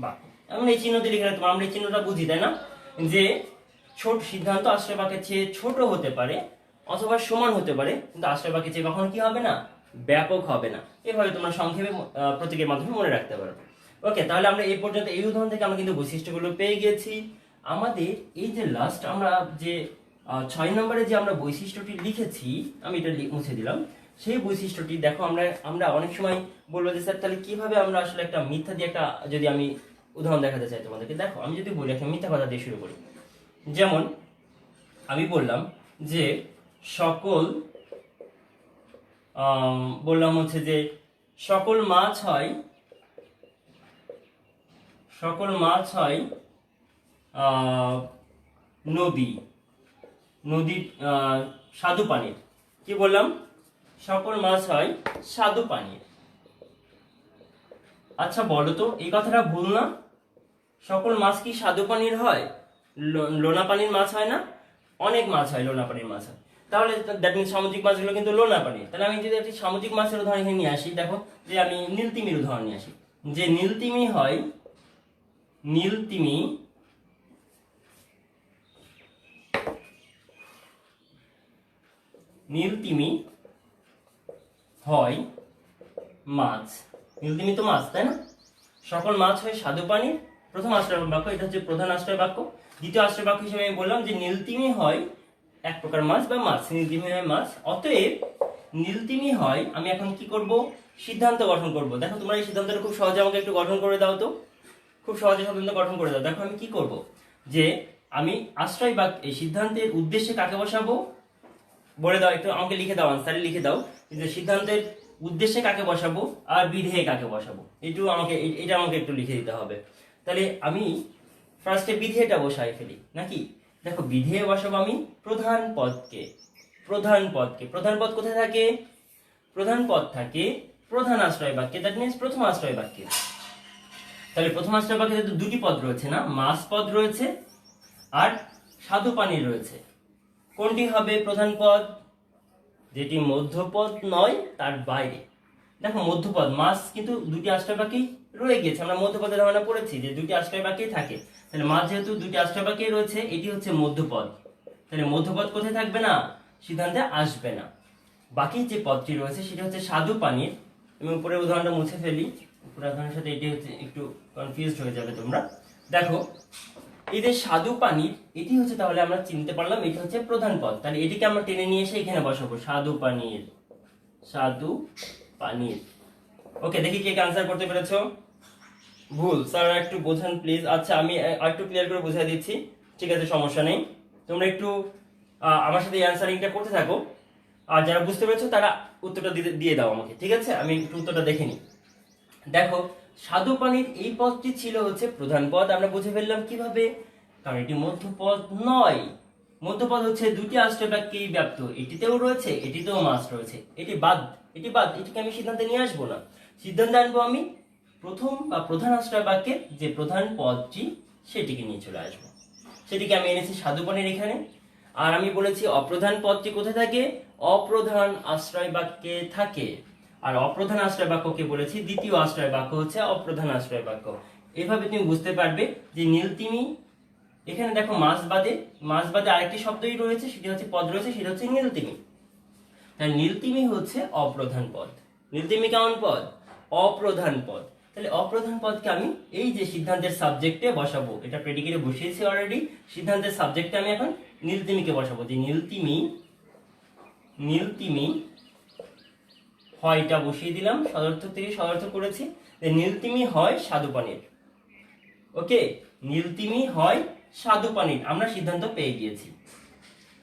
বাক্য, এমন এই চিহ্ন দিয়ে লিখে রাখতে পারো। আমরা এই চিহ্নটা বুঝি, তাই না? যে ছোট সিদ্ধান্ত আশ্রয় বাক্যের চেয়ে ছোট হতে পারে অথবা সমান হতে পারে, কিন্তু আশ্রয় বাক্যের চেয়ে কখনো কি হবে না, ব্যাপক হবে না। এভাবে তোমরা সংক্ষেপে প্রতীকের মাধ্যমে মনে রাখতে পারো। ওকে, তাহলে আমরা এই পর্যন্ত এই উদাহরণ থেকে আমরা কিন্তু বৈশিষ্ট্যগুলো পেয়ে গেছি। আমাদের এই যে লাস্ট আমরা যে 6 নম্বরে যে আমরা বৈশিষ্ট্যটি লিখেছি, আমি এটা মুছে দিলাম। সেই বৈশিষ্ট্যটি দেখো, আমরা অনেক সময় বলবো যে স্যার তাহলে কিভাবে আমরা আসলে একটা মিথ্যা দিয়ে একটা, যদি আমি উদাহরণ দেখাতে চাই তোমাদেরকে, দেখো আমি যদি বলি একটা মিথ্যা কথা দিয়ে শুরু করি। যেমন আমি বললাম যে বললাম হচ্ছে যে সকল মাছ হয় নদী স্বাদু পানির। কি বললাম? সকল মাছ হয় স্বাদু পানির। আচ্ছা বলো তো, এই কথাটা ভুল না? সকল মাছ কি স্বাদু পানির হয়? লোনা পানির মাছ হয় না? অনেক মাছ হয়, লোনা পানির মাছ হয়। তাহলে দ্যাট মিনস সামুদ্রিক মাছগুলো কিন্তু লোনা পানির। তাহলে আমি যদি একটি সামুদ্রিক মাছের উদাহরণ এখানে নিয়ে আসি, দেখো যে আমি নীলতিমির উদাহরণ নিয়ে আসি, যে নীলতিমি হয়, নীলতিমি হয় মাছ। নীলতিমি তো মাছ, তাই না? সকল মাছ হয় স্বাদু পানির, প্রথম আশ্রয় বাক্য, এটা হচ্ছে প্রধান আশ্রয় বাক্য। দ্বিতীয় আশ্রয় বাক্য হিসেবে আমি বললাম যে নীলতিমি হয় এক প্রকার মাছ বা মাছ, নীলতিমি হয় মাছ। অতএব নীলতিমি হয়, আমি এখন কি করব, সিদ্ধান্ত গঠন করব। দেখো তোমরা এই সিদ্ধান্তটা খুব সহজে আমাকে একটু গঠন করে দাও তো, খুব সহজে সিদ্ধান্ত গঠন করে দাও। দেখো আমি কি করব, যে আমি আশ্রয় বাক্য এই সিদ্ধান্তের উদ্দেশ্যে কাকে বসাবো বলে দাও, একটু আমাকে লিখে দাও, আনসারে লিখে দাও যে সিদ্ধান্তের উদ্দেশ্যে কাকে বসাবো আর বিধেয়ে কাকে বসাবো, এটা আমাকে একটু লিখে দিতে হবে। তাহলে আমি ফার্স্টে বিধেয়টা বসাই ফেলি নাকি। দেখো বিধেয় বসাবো আমি প্রধান পদকে। প্রধান পদ কোথায় থাকে? প্রধান পদ থাকে প্রধান আশ্রয় বাক্যে, দ্যাট মিনস প্রথম আশ্রয় বাক্যে। তাহলে প্রথম আশ্রয় বাক্যে তো দুটি পদ রয়েছে না, মাছ পদ রয়েছে আর স্বাদু পানি রয়েছে। কোনটি হবে প্রধান পদ? যেটি মধ্যপদ নয় তার বাইরে। দেখো মধ্যপদ মাছ কিন্তু দুটি আশ্রয় বাক্যেই রয়ে গেছে, আমরা মধ্যপদের ধারণা পড়েছি যে দুটি আশ্রয় বাক্যেই থাকে। তাহলে মাছ যেহেতু দুটি আশ্রয় বাক্যেই রয়েছে, এটি হচ্ছে মধ্যপদ। তাহলে মধ্যপদ কোথায় থাকবে না? সিদ্ধান্তে আসবে না। বাকি যে পদটি রয়েছে সেটা হচ্ছে স্বাদু পানির। আমি উপরের উদাহরণটা মুছে ফেলি, উপরের উদাহরণের সাথে এটি হচ্ছে একটু কনফিউজড হয়ে যাবে তোমরা। দেখো এই যে স্বাদু পানির, এটি হচ্ছে, তাহলে আমরা চিনতে পারলাম এটি হচ্ছে প্রধান পদ। তাহলে এটিকে আমরা টেনে নিয়ে এসে এখানে বসাবো, স্বাদু পানির। ওকে, দেখি কে আনসার করতে পেরেছো? ভুল স্যার, একটু বোঝান প্লিজ। আচ্ছা আমি আরেকটু ক্লিয়ার করে বুঝাই দিচ্ছি, ঠিক আছে, সমস্যা নেই। তোমরা একটু আমার সাথে অ্যানসারিংটা করতে থাকো, আর যারা বুঝতে পেরেছো তারা উত্তরটা দিয়ে দাও আমাকে, ঠিক আছে? আমি একটু উত্তরটা দেখে নিই। দেখো স্বাদু পানির এই পদটি ছিল হচ্ছে প্রধান পদ। আমরা বুঝে ফেললাম কিভাবে, কারণ এটি মধ্যপদ নয়। মধ্যপদ হচ্ছে দুটি আশ্রয় বাক্যেই ব্যাপ্ত, এটিতেও রয়েছে এটিতেও মাছ রয়েছে। এটি বাদ, এটিকে আমি সিদ্ধান্তে নিয়ে আসবো না। সিদ্ধান্তে আনবো আমি প্রথম বা প্রধান আশ্রয় বাক্যের যে প্রধান পদটি, সেটিকে নিয়ে চলে আসবো। সেটিকে আমি এনেছি স্বাদু পানির এখানে। আর আমি বলেছি অপ্রধান পদটি কোথায় থাকে? অপ্রধান আশ্রয় বাক্যে থাকে। আর অপ্রধান আশ্রয় বাক্যকে বলেছি দ্বিতীয় আশ্রয় বাক্য হচ্ছে অপ্রধান আশ্রয় বাক্য। এভাবে তুমি বুঝতে পারবে যে নীলতিমি, এখানে দেখো মাছ বাদে আরেকটি শব্দই রয়েছে, সেটি হচ্ছে পদ রয়েছে, সেটা হচ্ছে নীলতিমি। তাহলে নীলতিমি হচ্ছে অপ্রধান পদ। নীলতিমি কেমন পদ? অপ্রধান পদ। তাহলে অপ্রধান পদকে আমি এই যে সিদ্ধান্তের সাবজেক্টে বসাবো, এটা প্রেডিকেটে বসিয়েছি অলরেডি। সিদ্ধান্তের সাবজেক্টে আমি এখন নীলতিমিকে বসাবো, যে নীলতিমি হয়, এটা বসিয়ে দিলাম, সদর্থক থেকে সদর্থক করেছি। নীলতিমি হয় স্বাদু পানির। ওকে, নীলতিমি হয় স্বাদু পানির, আমরা সিদ্ধান্ত পেয়ে গিয়েছি।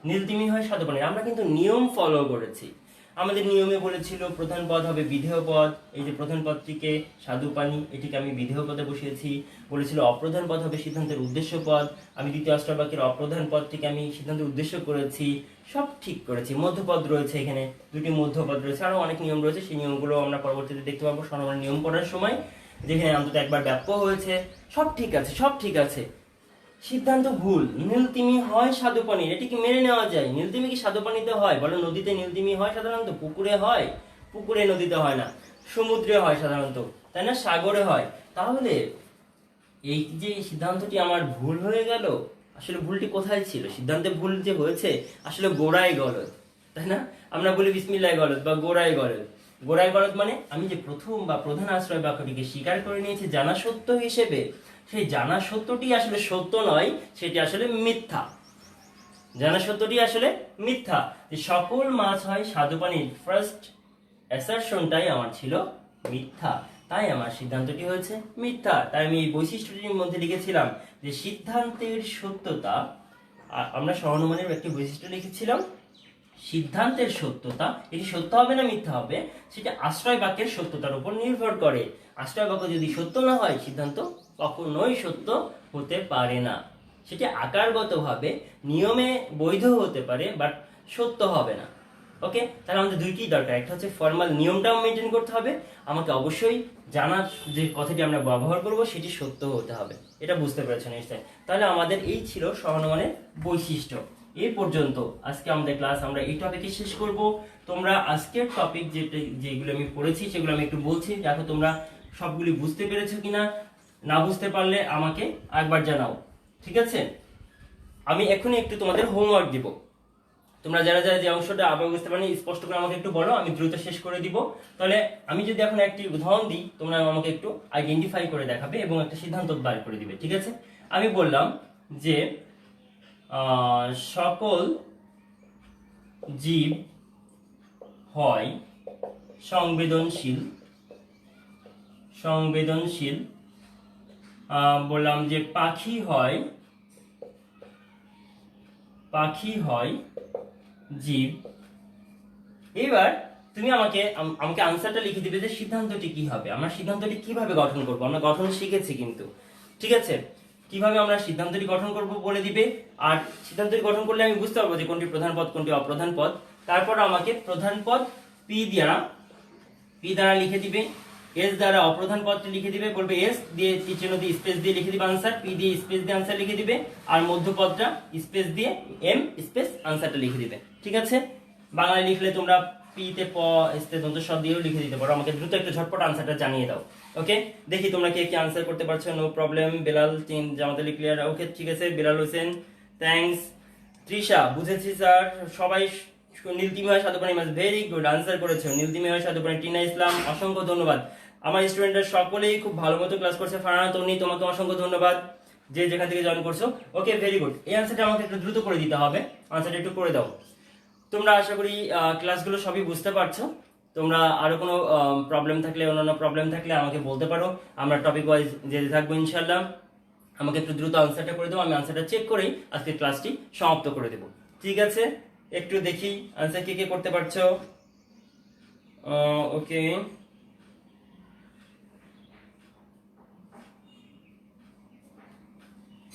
নীলতিমি হয় স্বাদু পানির। আমরা কিন্তু নিয়ম ফলো করেছি। আমাদের নিয়মে বলেছিল প্রধান পদ হবে বিধেয় পদ। এই যে প্রধান পদটিকে স্বাদু পানি, এটিকে আমি বিধেয় পদে বসিয়েছি। বলেছিল অপ্রধান পদ হবে সিদ্ধান্তের উদ্দেশ্য পদ, আমি দ্বিতীয় আশ্রয় বাক্যের অপ্রধান পদটিকে আমি সিদ্ধান্তের উদ্দেশ্য করেছি। সব ঠিক করেছি। মধ্যপদ রয়েছে, এখানে দুটি মধ্যপদ রয়েছে, আরো অনেক নিয়ম রয়েছে, সেই নিয়মগুলো আমরা পরবর্তীতে দেখতে পাবো সমানের নিয়ম পড়ার সময়, যেখানে অন্তত একবার ব্যাপ্য হয়েছে। সব ঠিক আছে। সিদ্ধান্ত ভুল, নীলতিমি হয় স্বাদু পানির, এটি কি মেনে নেওয়া যায়? নীলতিমি কি স্বাদু পানিতে হয়? বলো, নদীতে নীলতিমি হয় সাধারণত, পুকুরে হয়? পুকুরে নদীতে হয় না, সমুদ্রে হয় সাধারণত, তাই না? সাগরে হয়। তাহলে এই যে সিদ্ধান্তটি আমার ভুল হয়ে গেল, আসলে ভুলটি কোথায় ছিল? সিদ্ধান্তে ভুল যে হয়েছে আসলে গোড়ায় গলদ, তাই না? আমরা বলি বিসমিল্লাহ গলদ বা গোড়ায় গলদ মানে আমি যে প্রথম বা প্রধান আশ্রয় বাক্যটিকে স্বীকার করে নিয়েছি জানা সত্য হিসেবে, সেই জানা সত্যটি আসলে সত্য নয়, সেটি আসলে মিথ্যা। জানা সত্যটি আসলে মিথ্যা। যে সকল মাছ হয় স্বাদু পানির, ফার্স্ট অ্যাসারশনটাই আমার ছিল মিথ্যা, তাই আমার সিদ্ধান্তটি হয়েছে মিথ্যা। তাই আমি এই বৈশিষ্ট্যটির মধ্যে লিখেছিলাম যে সিদ্ধান্তের সত্যতা, আমরা সহানুমানের একটি বৈশিষ্ট্য লিখেছিলাম, সিদ্ধান্তের সত্যতা, এটি সত্য হবে না মিথ্যা হবে, সেটা আশ্রয় বাক্যের সত্যতার উপর নির্ভর করে। আশ্রয় বাক্য যদি সত্য না হয়, সিদ্ধান্ত কখনোই সত্য হতে পারে না। সেটি আকারগতভাবে নিয়মে বৈধ হতে পারে, বাট সত্য হবে না। ওকে, তাহলে আমাদের দুইটি দরকার, একটা হচ্ছে ফর্মাল নিয়মটাও মেনটেন করতে হবে, আমাকে অবশ্যই জানার যে কথাটি আমরা ব্যবহার করব সেটি সত্য হতে হবে। এটা বুঝতে পেরেছেন নিশ্চয়? তাহলে আমাদের এই ছিল সহানুমানের বৈশিষ্ট্য। এই পর্যন্ত আজকে আমাদের ক্লাস আমরা এই টপিকে শেষ করব। তোমরা আজকের টপিক যেগুলো আমি পড়েছি সেগুলো আমি একটু বলছি, দেখো তোমরা সবগুলি বুঝতে পেরেছো কিনা। না বুঝতে পারলে আমাকে একবার জানাও, ঠিক আছে? আমি এখনই একটু তোমাদের হোমওয়ার্ক দিব। তোমরা যারা যারা যে অংশটা আবার বুঝতে পারনি স্পষ্ট করে আমাকে একটু বলো, আমি দ্রুত শেষ করে দিব। তাহলে আমি যদি এখন একটি উদাহরণ দিই, তোমরা আমাকে একটু আইডেন্টিফাই করে দেখাবে এবং একটা সিদ্ধান্ত বার করে দিবে, ঠিক আছে? আমি বললাম যে সকল জীব হয় সংবেদনশীল। সংবেদনশীল বললাম যে পাখি হয় জীব। এবার তুমি আমাকে আনসারটা লিখে দিবে যে সিদ্ধান্তটি কি হবে, আমরা সিদ্ধান্তটি কিভাবে গঠন করব। আমরা গঠন শিখেছি কিন্তু, ঠিক আছে? কিভাবে আমরা সিদ্ধান্তটি গঠন করব বলে দিবে। আর সিদ্ধান্তটি গঠন করলে আমি বুঝতে পারবো যে কোনটি প্রধান পদ কোনটি অপ্রধান পদ। তারপর আমাকে প্রধান পদ পি দ্বারা লিখে দিবে, এস দ্বারা অপ্রধান পদটি লিখে দিবে, বলবে এস দিয়ে চিহ্ন দিয়ে স্পেস দিয়ে লিখে দিবে আনসার, পি দিয়ে স্পেস দিয়ে আনসার লিখে দিবে, আর মধ্যপদটা স্পেস দিয়ে এম স্পেস আনসারটা লিখে দিবে, ঠিক আছে? বাংলায় লিখলে তোমরা পি তে প স্পেস দন্ত সব দিয়েও লিখে দিতে পারো। আমাকে দ্রুত একটু ঝটপট আনসারটা জানিয়ে দাও। ওকে, দেখি তোমরা কে কি আনসার করতে পারছো। No problem. Belal Jamat Ali clear. Okay, ঠিক আছে। বেলাল হোসেন থ্যাঙ্কস। তৃষা বুঝেছি স্যার। সবাই নীলতিময় সাধুপানি মাস ভেরি গুড আনসার করেছো। নীলতিময় সাধুপানি। টিনা ইসলাম অসংখ্য ধন্যবাদ। আমার স্টুডেন্টরা সকলেই খুব ভালো মতো ক্লাস করছে। ফারহানা তন্নি তোমাকে অসংখ্য ধন্যবাদ যে যেখান থেকে জয়েন করছো। ওকে, ভেরি গুড। এই আনসারটা আমাকে একটু দ্রুত করে দিতে হবে, আনসারটা একটু করে দাও। তোমরা আশা করি ক্লাসগুলো সবই বুঝতে পারছো। তোমরা আরো কোনো প্রবলেম থাকলে, অন্যান্য প্রবলেম থাকলে আমাকে বলতে পারো। আমরা টপিক ওয়াইজ যেতে থাকবো ইনশাআল্লাহ। আমাকে একটু দ্রুত আনসারটা করে দেবো, আমি আনসারটা চেক করেই আজকে ক্লাসটি সমাপ্ত করে দেবো, ঠিক আছে? একটু দেখি আনসার কে কে করতে পারছো। ওকে,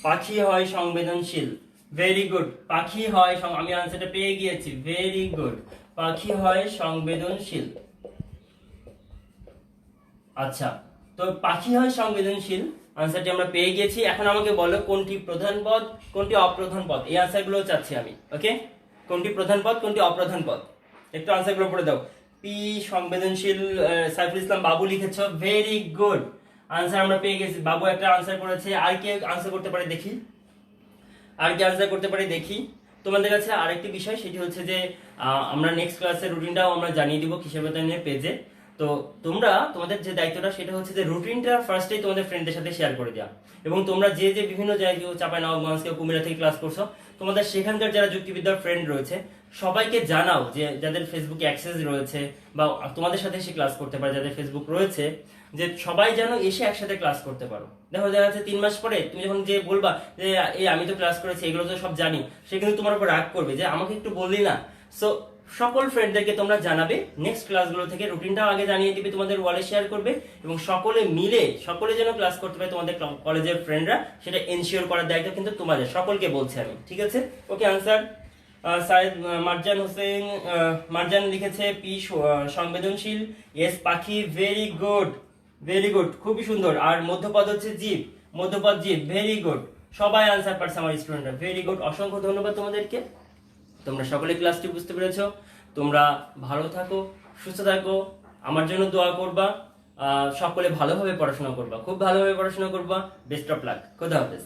পাখি হয় সংবেদনশীল। Very good. পাখি হয়, আমি আনসারটা পেয়ে গিয়েছি। Very good. পাখি হয় সংবেদনশীল। আচ্ছা, তো পাখি হয় সংবেদনশীল আনসারটি আমরা পেয়ে গেছি। এখন আমাকে বলো কোনটি প্রধান পদ কোনটি অপ্রধান পদ। এই আনসারগুলো চাচ্ছি আমি। ওকে, কোনটি প্রধান পদ কোনটি অপ্রধান পদ, একটু আনসারগুলো পড়ে দাও। পি সংবেদনশীল সাইফুল ইসলাম বাবু লিখেছো। ভেরি গুড, আনসার আমরা পেয়ে গেছি। বাবু একটা আনসার করেছে। আর কে আনসার করতে পারে দেখি, আর কি আনসার করতে পারে দেখি। তোমাদের কাছে আরেকটি বিষয়, সেটি হচ্ছে যে আমরা নেক্সট ক্লাসের রুটিনটাও আমরা জানিয়ে দিব কিসের বেতনের পেজে। তো তোমরা তোমাদের যে দায়িত্বটা সেটা হচ্ছে যে রুটিনটা ফার্স্টেই তোমাদের ফ্রেন্ডদের সাথে শেয়ার করে দেওয়া। এবং তোমরা যে যে বিভিন্ন জায়গায় চাঁপাইনবাবগঞ্জ কেউ কুমিল্লা থেকে ক্লাস করছো, তোমাদের সেখানকার যারা যুক্তিবিদ্যার ফ্রেন্ড রয়েছে সবাইকে জানাও, যে যাদের ফেসবুকে অ্যাক্সেস রয়েছে বা তোমাদের সাথে এসে ক্লাস করতে পারে যাদের ফেসবুক রয়েছে, যে সবাই যেন এসে একসাথে ক্লাস করতে পারো। দেখো দেখা যাচ্ছে 3 মাস পরে তুমি যখন যে বলবা যে এই আমি তো ক্লাস করেছি, এগুলো তো সব জানি, সে কিন্তু তোমার উপর রাগ করবে যে আমাকে একটু বললি না। সো সকল ফ্রেন্ডদেরকে তোমরা জানাবে, নেক্সট ক্লাসগুলো থেকে রুটিনটাও আগে জানিয়ে দিবে, তোমাদের ওয়ালে শেয়ার করবে এবং সকলে মিলে সকলে যেন ক্লাস করতে পারে তোমাদের কলেজের ফ্রেন্ডরা, সেটা এনশিওর করার দায়িত্ব কিন্তু তোমাদের, সকলকে বলছি আমি, ঠিক আছে? ওকে, আনসার সাইদ মারজান হোসেন মারজান লিখেছে পি সংবেদনশীল, এস পাখি। ভেরি গুড, ভেরি গুড, খুবই সুন্দর। আর মধ্যপদ হচ্ছে জীব, মধ্যপদ জীব। ভেরি গুড, সবাই আনসার পারছে আমার স্টুডেন্টরা। ভেরি গুড, অসংখ্য ধন্যবাদ তোমাদেরকে। তোমরা সকলে ক্লাসটি বুঝতে পেরেছো। তোমরা ভালো থাকো, সুস্থ থাকো, আমার জন্য দোয়া করবা। সকলে ভালোভাবে পড়াশোনা করবা, খুব ভালোভাবে পড়াশোনা করবা। Best of luck. খোদা হাফেজ।